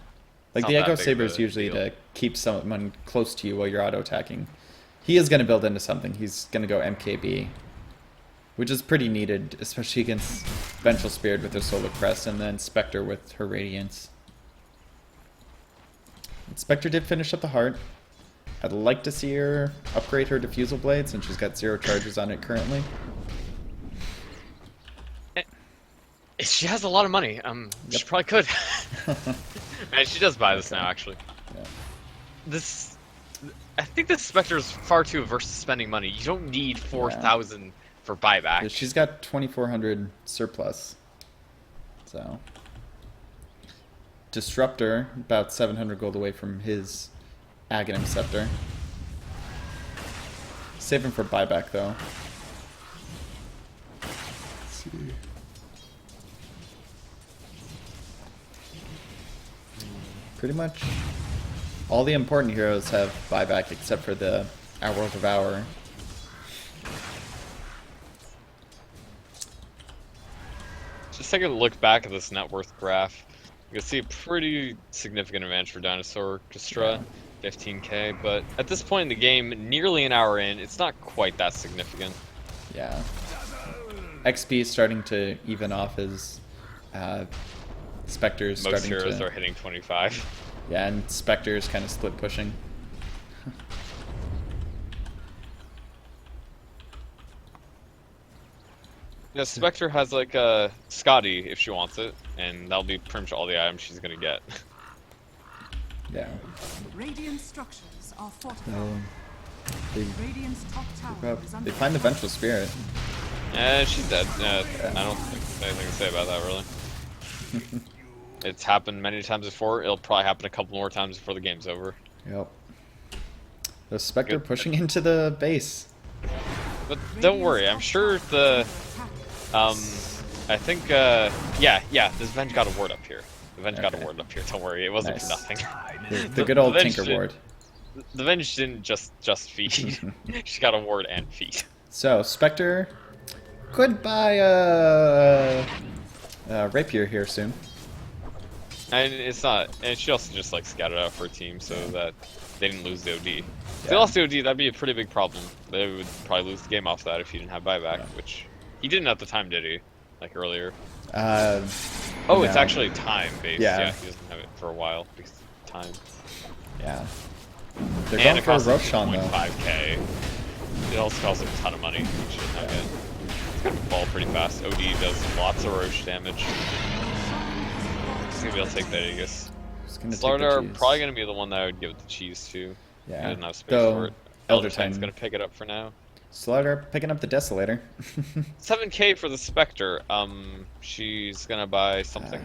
Like,
not
the
that
Echo
big of
Saber is
a
usually
deal.
to keep someone close to you while you're auto-attacking. He is going to build into something. He's going to go MKB. Which is pretty needed, especially against Vengeful Spirit with her Solar Crest, and then Spectre with her Radiance. And Spectre did finish up the heart. I'd like to see her upgrade her Diffusal Blade, since she's got 0 charges on it currently.
She has a lot of money. She
Yep.
probably could. And she does buy this
Okay.
now, actually.
Yeah.
I think this Spectre is far too averse to spending money. You don't need 4,000 for buyback.
Yeah, she's got 2,400 surplus. So. Disruptor, about 700 gold away from his Aghanim Scepter. Save him for buyback, though. Let's see. Pretty much all the important heroes have buyback except for the Our World of Hour.
Just take a look back at this net worth graph. You can see a pretty significant advantage for Dinosaurchestra, 15k, but at this point in the game, nearly an hour in, it's not quite that significant.
Yeah. XP is starting to even off as Spectre's
Most
starting
heroes
to...
are hitting 25.
Yeah, and Spectre's kind of split pushing.
Yeah, Spectre has like a Scotty if she wants it, and that'll be pretty much all the items she's gonna get.
Yeah.
Radiant structures are fortified.
They,
Radiant's top tower is under
they find the Vengeful Spirit.
She's dead. I don't think there's anything to say about that, really. It's happened many times before. It'll probably happen a couple more times before the game's over.
Yep. The Spectre
Good.
pushing into the base.
But don't worry, I'm sure the... I think, yeah, this Venge got a ward up here. The Venge got a
Okay.
ward up here, don't worry, it wasn't
Nice.
for nothing.
The good old
Venge
Tinker
did-
Ward.
The Venge didn't just feed. She got a ward and feed.
So, Spectre could buy Rapier here soon.
And it's not, and she also just like scattered out for a team so that they didn't lose the OD. If they
Yeah.
lost the OD, that'd be a pretty big problem. They would probably lose the game off that if he didn't have buyback,
Yeah.
which he didn't at the time, did he? Like earlier.
Uh,
Oh, it's
no.
actually time based.
Yeah.
Yeah, he doesn't have it for a while because of time.
Yeah. They're
And
going
it
for a
costs
Roshan though.
2.5k. It also costs a ton of money. You should have it. It's gonna fall pretty fast. OD does lots of Roche damage. It's gonna be able to take that Aegis.
Just gonna take the
Slardar
cheese.
probably gonna be the one that I would give the cheese to. He
Yeah.
doesn't have space
Though,
for it.
Elder
Elder Titan's
Titan.
gonna pick it up for now.
Slardar picking up the Desolator.
7k for the Spectre. She's gonna buy something.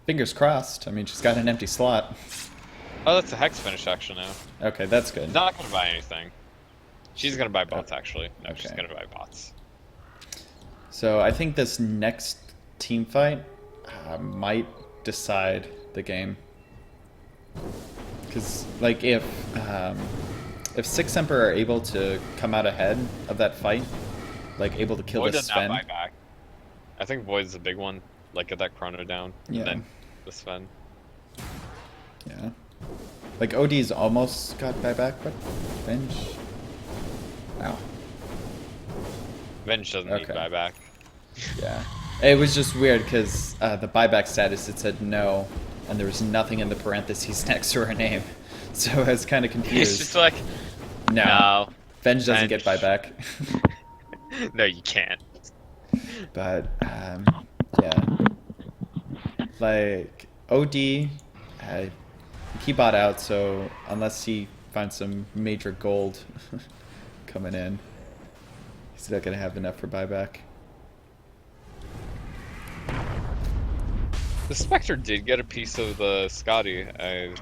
Fingers crossed. I mean, she's got an empty slot.
Oh, that's a Hex finish actually now.
Okay, that's good.
Not gonna buy anything. She's gonna buy bots actually. No, she's
Okay.
gonna buy bots.
So I think this next team fight might decide the game. Because, like, if Six Semper are able to come out ahead of that fight, like able to kill
Void
the
does not
Sven.
buy back. I think Void's a big one. Like get that chrono down,
Yeah.
and then the Sven.
Yeah. Like OD's almost got buyback, but Venge. Wow.
Venge doesn't need
Okay.
buyback.
Yeah. It was just weird because the buyback status, it said no, and there was nothing in the parentheses next to her name. So I was kind of
It's
confused.
just like,
No.
no,
Venge doesn't get
Venge.
buyback.
no, you can't.
But, yeah. Like, OD, he bought out, so unless he finds some major gold coming in, he's not going to have enough for buyback.
The Spectre did get a piece of the Scotty. I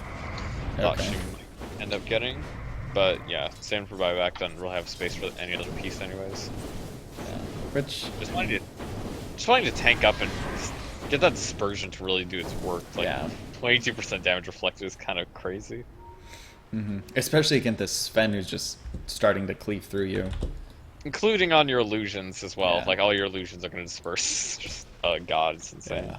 thought
Okay.
she might end up getting, but yeah, same for buyback. Doesn't really have space for any other piece, anyways.
Yeah. Which,
Just wanting to tank up and get that dispersion to really do its work. Like
yeah.
22% damage reflected is kind of crazy.
Especially against this Sven who's just starting to cleave through you.
Including on your illusions as well.
Yeah.
Like all your illusions are going to disperse. Just, oh god, it's insane.
Yeah.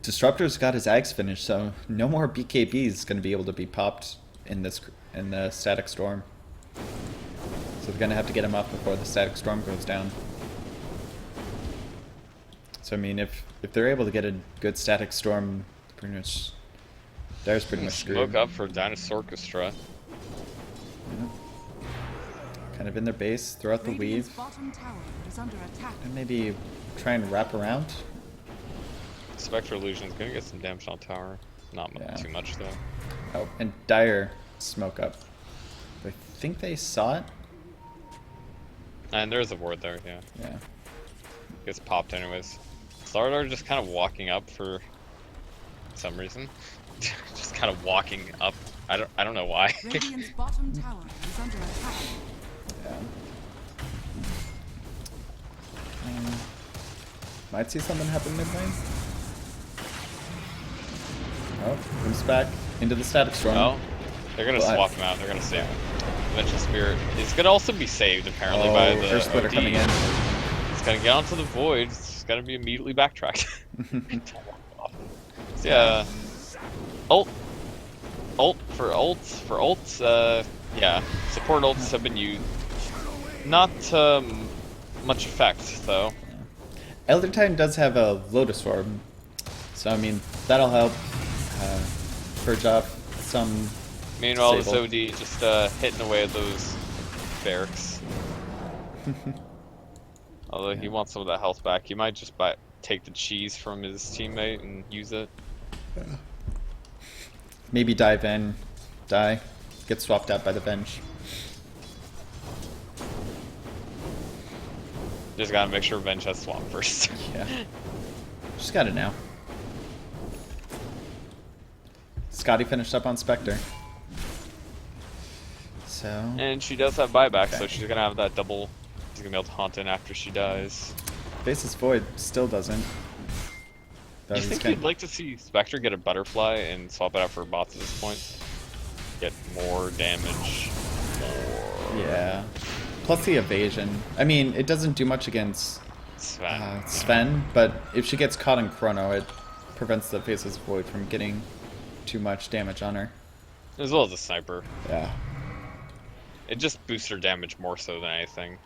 Disruptor's got his Ags finished, so no more BKB is going to be able to be popped in the Static Storm. So they're going to have to get him up before the Static Storm goes down. So I mean, if they're able to get a good Static Storm, pretty much, there's pretty much screwed.
Smoke up for Dinosaurchestra.
Yeah. Kind of in their base, throw out the
Radiant's
weave,
bottom tower is under attack.
and maybe try and wrap around.
Spectre Illusion's gonna get some damage on tower. Not
Yeah.
too much though.
Oh, and Dire smoke up. I think they saw it.
And there's a ward there, yeah.
Yeah.
Gets popped anyways. Slardar just kind of walking up for some reason. Just kind of walking up. I don't know why.
Radiant's bottom tower is under attack.
Yeah. Might see something happen mid lane. Oh, comes back into the Static Storm.
No, they're gonna
Well,
swap him out. They're gonna save him. Dimension Spirit is gonna also be saved apparently by the
first splitter
OD.
coming in.
It's gonna get onto the void. It's gonna be immediately backtracked. So yeah, ult for ults. Yeah, support ults have been used. Not much effect though.
Elder Titan does have a Lotus Orb, so I mean that'll help purge off some.
Meanwhile, this
Sable.
OD just hitting away at those barracks. Although he wants some of that health back, he might just take the cheese from his teammate and use it.
Maybe dive in, die, get swapped out by the bench.
Just gotta make sure Venge has swamp first.
Yeah, just got it now. Scotty finished up on Spectre. So
And she does have buyback,
Okay.
so she's gonna have that double. She's gonna be able to haunt in after she dies.
Faceless Void still doesn't. Though
You
he's
think
kind-
you'd like to see Spectre get a butterfly and swap it out for bots at this point? Get more damage. More.
Yeah. Plus the evasion. I mean, it doesn't do much against
Sven.
Sven, but if she gets caught in Chrono, it prevents the Faceless Void from getting too much damage on her.
As well as a sniper.
Yeah.
It just boosts her damage more so than anything.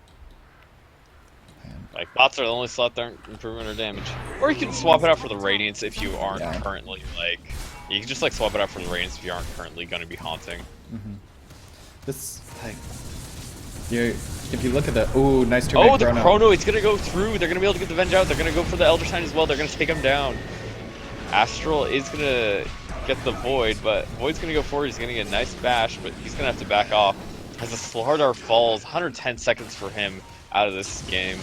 Man.
Like, bots are the only slot that aren't improving her damage. Or you can swap it out for the Radiance if you aren't
Yeah.
currently, like, You can just like swap it out for the Reigns if you aren't currently going to be haunting.
This, like, if you look at the, ooh, nice two
Oh, the Chrono, it's going to go through. They're going to be able to get the Venge out. They're going to go for the Elder Sign as well. They're going to take him down. Astral is going to get the Void, but Void's going to go forward. He's going to get a nice bash, but he's going to have to back off. As the Slardar falls, 110 seconds for him out of this game.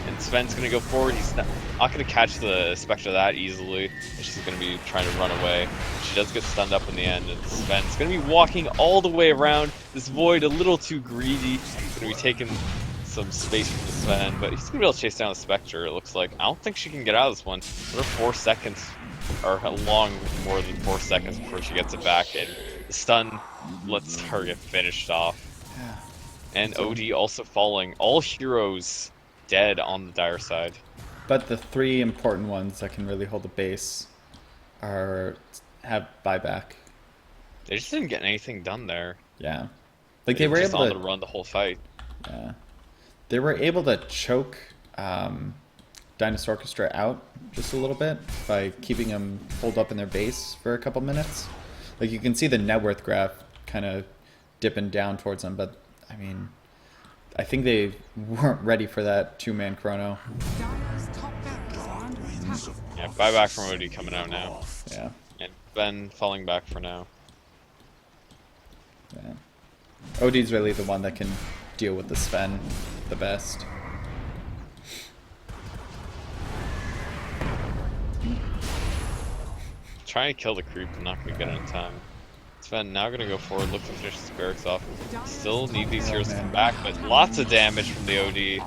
And Sven's going to go forward. He's not going to catch the Spectre that easily. She's going to be trying to run away. She does get stunned up in the end, and Sven's going to be walking all the way around. This Void a little too greedy. He's going to be taking some space from the Sven, but he's going to be able to chase down the Spectre, it looks like. I don't think she can get out of this one. Another 4 seconds, or a long more than 4 seconds before she gets it back, and the stun lets her get finished off. And OD also falling. All heroes dead on the dire side.
But the 3 important ones that can really hold the base have buyback.
They just didn't get anything done there.
Yeah. Like they were
just
able
on
to
the run the whole fight.
Yeah. They were able to choke Dinosaurchestra out just a little bit by keeping them holed up in their base for a couple minutes. Like you can see the net worth graph kind of dipping down towards them, but I mean, I think they weren't ready for that 2-man Chrono.
Dire's top barracks are under attack.
Yeah, buyback from OD coming out now.
Yeah.
And Ben falling back for now.
Yeah. OD's really the one that can deal with the Sven the best.
Trying to kill the creep, but not going to get it in time. Sven now going to go forward, look to finish this barracks off. Still need these heroes to come back, but lots of damage from the OD.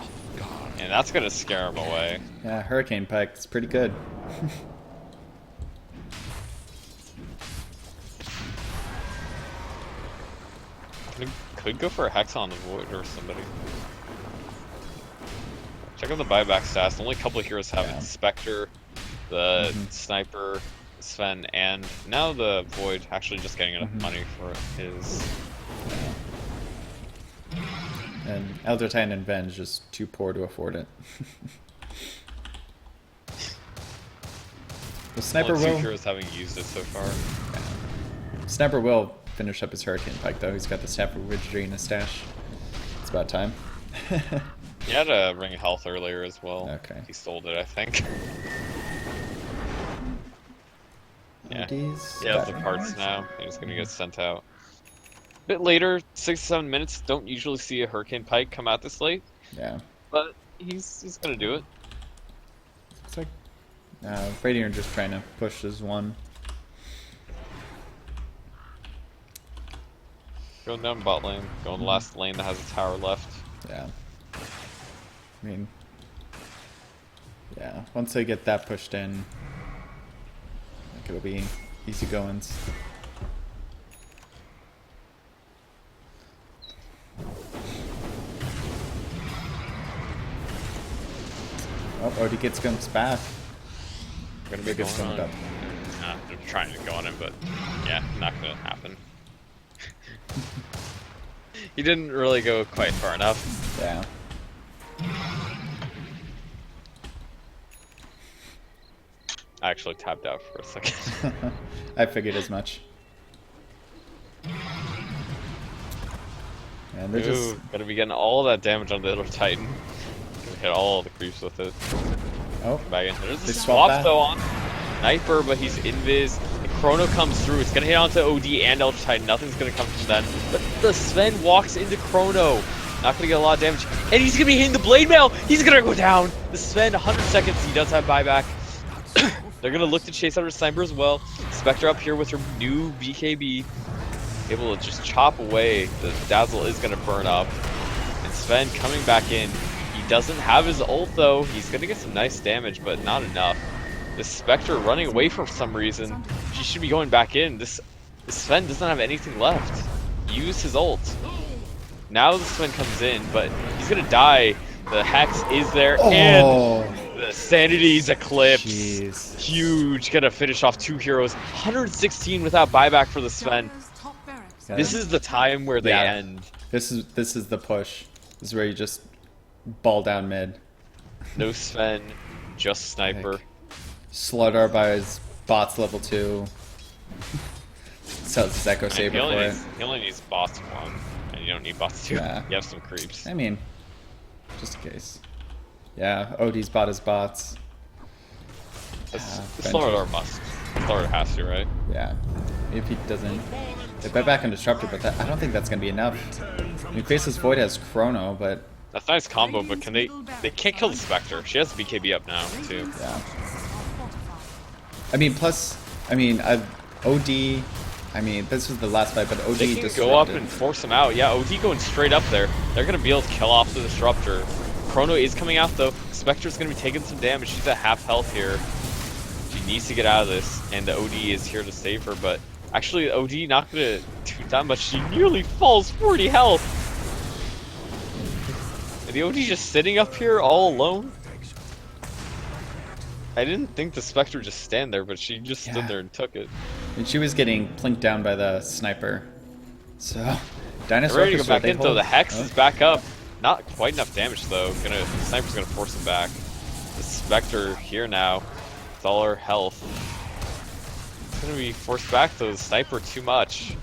And that's going to scare him away.
Yeah, Hurricane Pike is pretty good.
Could go for a Hex on the Void or somebody. Check out the buyback stats. Only a couple of heroes have it. Spectre, the Sniper, Sven, and now the Void actually just getting enough money for his.
And Elder Titan and Venge just too poor to afford it. The Sniper
Only 2
will.
heroes having used it so far.
Sniper will finish up his Hurricane Pike though. He's got the Snapper Wizardry in his stash. It's about time.
He had a Ring of Health earlier as well.
Okay.
He sold it, I think. Yeah. He has the parts now. He's gonna get sent out. A bit later, 6 to 7 minutes. Don't usually see a Hurricane Pike come out this late,
Yeah.
but he's gonna do it.
Looks like Radiant just trying to push this one.
Going down bot lane, going the last lane that has a tower left.
Yeah. I mean, yeah. Once they get that pushed in, I think it'll be easy goings. Oh, OD gets guns back.
Gonna be
Gets
going
gunned
on.
up.
They're trying to go on him, but yeah, not gonna happen. He didn't really go quite far enough.
Yeah.
I actually tapped out for a second.
I figured as much. And they're just
Ooh, gonna be getting all that damage on the Elder Titan. Gonna hit all the creeps with it.
oh,
Come back in. There's
They
a
swap
swap
that.
though on Sniper, but he's invis. The Chrono comes through. It's gonna hit onto OD and Elder Titan. Nothing's gonna come from them. But the Sven walks into Chrono. Not gonna get a lot of damage. And he's gonna be hitting the Blade Mail. He's gonna go down. The Sven, 100 seconds. He does have buyback. They're gonna look to chase out her Sniper as well. Spectre up here with her new BKB. Able to just chop away. The Dazzle is gonna burn up. And Sven coming back in. He doesn't have his ult though. He's gonna get some nice damage, but not enough. This Spectre running away for some reason. She should be going back in. This Sven doesn't have anything left. Use his ult. Now the Sven comes in, but he's gonna die. The Hex is there, and the Sanity's Eclipse.
jeez.
Huge. Gonna finish off 2 heroes. 116 without buyback for the Sven.
Dire's top barracks
Yeah.
are
This is the time where they
Yeah.
end.
This is the push. This is where you just ball down mid.
No Sven, just Sniper.
Sludder by his bots level 2. Sells his Echo Saber
He
for
only
it.
needs, he only needs boss 1, and you don't need boss 2.
Yeah.
You have some creeps.
I mean, just in case. Yeah, OD's bought his bots.
Slower must. Slower has to, right?
Yeah. If he doesn't... They bet back on Disruptor, but I don't think that's going to be enough. I mean, Faceless Void has Chrono, but...
That's a nice combo, but can they can't kill the Spectre. She has BKB up now, too.
Yeah. I mean, plus... I mean, OD... I mean, this was the last fight, but OD
They can
disrupted.
go up and force him out. Yeah, OD going straight up there. They're going to be able to kill off the Disruptor. Chrono is coming out, though. Spectre's going to be taking some damage. She's at half health here. She needs to get out of this, and the OD is here to save her, but actually, OD not going to do that much. She nearly falls 40 health. And the OD just sitting up here all alone. I didn't think the Spectre would just stand there, but she just stood there and took it.
And she was getting plinked down by the sniper. So,
They're
Dinosaurchestra,
ready to go back
they
in, though.
hold-
The Hex
oh.
is back up. Not quite enough damage, though. The Sniper's gonna force him back. The Spectre here now. With all her health. It's gonna be forced back, though. The Sniper too much.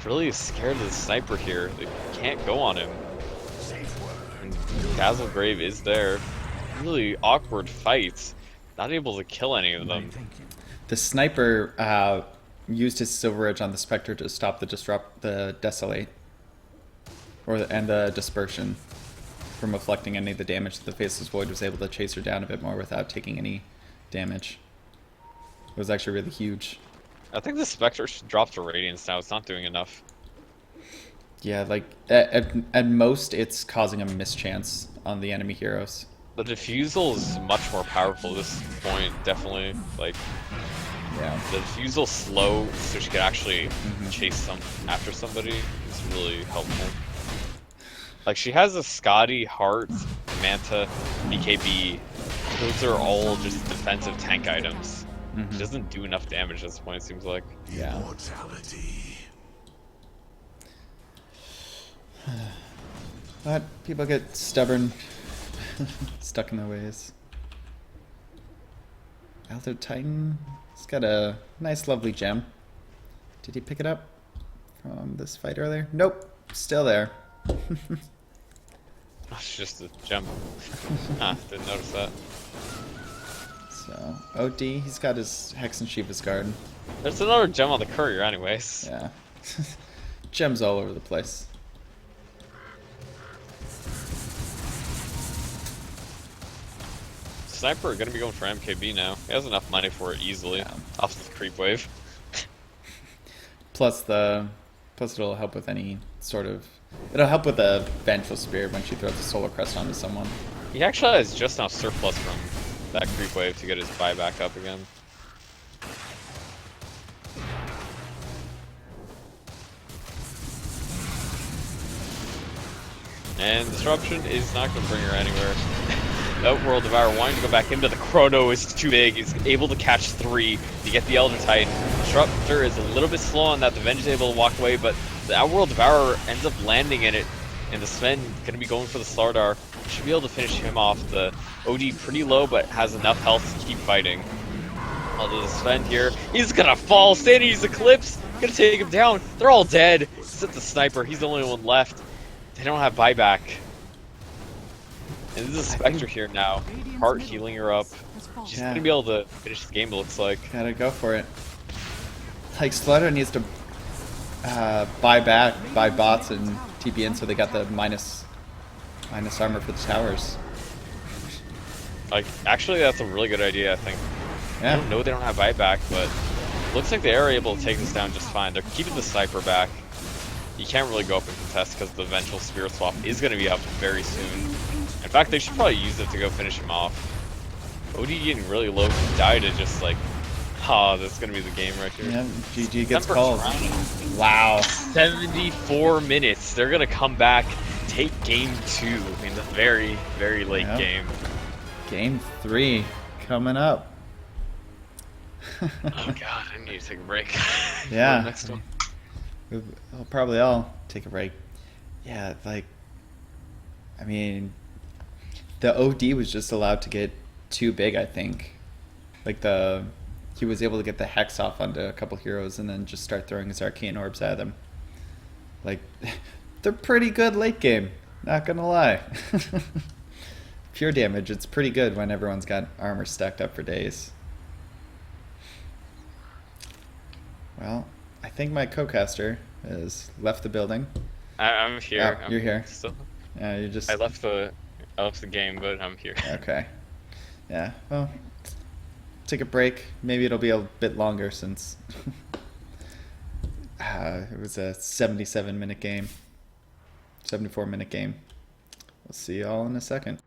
Really scared of the Sniper here. They can't go on him. And Dazzlegrave is there. Really awkward fights. Not able to kill any of them.
The sniper used his Silver Edge on the Spectre to stop the Desolate, and the Dispersion from reflecting any of the damage. The Faceless Void was able to chase her down a bit more without taking any damage. It was actually really huge.
I think the Spectre should drop to Radiance now. It's not doing enough.
Yeah, like at most, it's causing a mischance on the enemy heroes.
The Diffusal is much more powerful at this point, definitely. Like,
Yeah.
the Diffusal's slow, so she can actually chase after somebody. It's really helpful. Like, she has a Scotty, Heart, Manta, BKB. Those are all just defensive tank items. She doesn't do enough damage at this point, it seems like.
Yeah. But people get stubborn, stuck in their ways. Elder Titan, he's got a nice, lovely gem. Did he pick it up from this fight earlier? Nope, still there.
It's just a gem. Didn't notice that.
So, OD, he's got his Hex and Shiva's Guard.
There's another gem on the courier anyways.
Yeah. Gems all over the place.
Sniper are gonna be going for MKB now. He has enough money for it easily.
Yeah.
Off the creep wave.
Plus it'll help with any sort of... It'll help with the Vengeful Spirit when she throws the Solar Crest onto someone.
He actually has just enough surplus from that creep wave to get his buyback up again. And Disruption is not going to bring her anywhere. Outworld Devourer wanting to go back into the Chrono is too big. He's able to catch 3 to get the Elder Titan. Disruptor is a little bit slow on that. The Venge is able to walk away, but the Outworld Devourer ends up landing in it. And the Sven going to be going for the Slardar. Should be able to finish him off. The OD pretty low, but has enough health to keep fighting. Although the Sven here, he's going to fall. Sanity's Eclipse going to take him down. They're all dead. Except the Sniper. He's the only one left. They don't have buyback. And this is a Spectre here now. Heart healing her up. She's
Yeah.
going to be able to finish the game, it looks like.
Gotta go for it. Like, Slaughter needs to buy bots and TP in so they got the minus armor for the towers.
Like, actually, that's a really good idea, I think. I
Yeah.
don't know they don't have buyback, but looks like they are able to take this down just fine. They're keeping the Sniper back. You can't really go up and contest because the Vengeful Spirit Swap is going to be up very soon. In fact, they should probably use it to go finish him off. OD getting really low to die to just like, that's going to be the game right here.
Yeah, GG gets
Semper
called.
trying.
Wow.
74 minutes. They're going to come back, take game 2 in the very, very late
Yep.
game.
Game 3 coming up.
Oh god, I need to take a break.
Yeah.
Next one.
We'll probably all take a break. Yeah, like, I mean, the OD was just allowed to get too big, I think. Like, the he was able to get the hex off onto a couple heroes and then just start throwing his arcane orbs at them. Like, they're pretty good late game, not gonna lie. Pure damage, it's pretty good when everyone's got armor stacked up for days. Well, I think my co-caster has left the building.
I'm here.
Oh, you're here.
Still,
Yeah, you just...
I left the game, but I'm here.
Okay. Yeah, well, take a break. Maybe it'll be a bit longer since it was a 77-minute game. 74-minute game. We'll see you all in a second.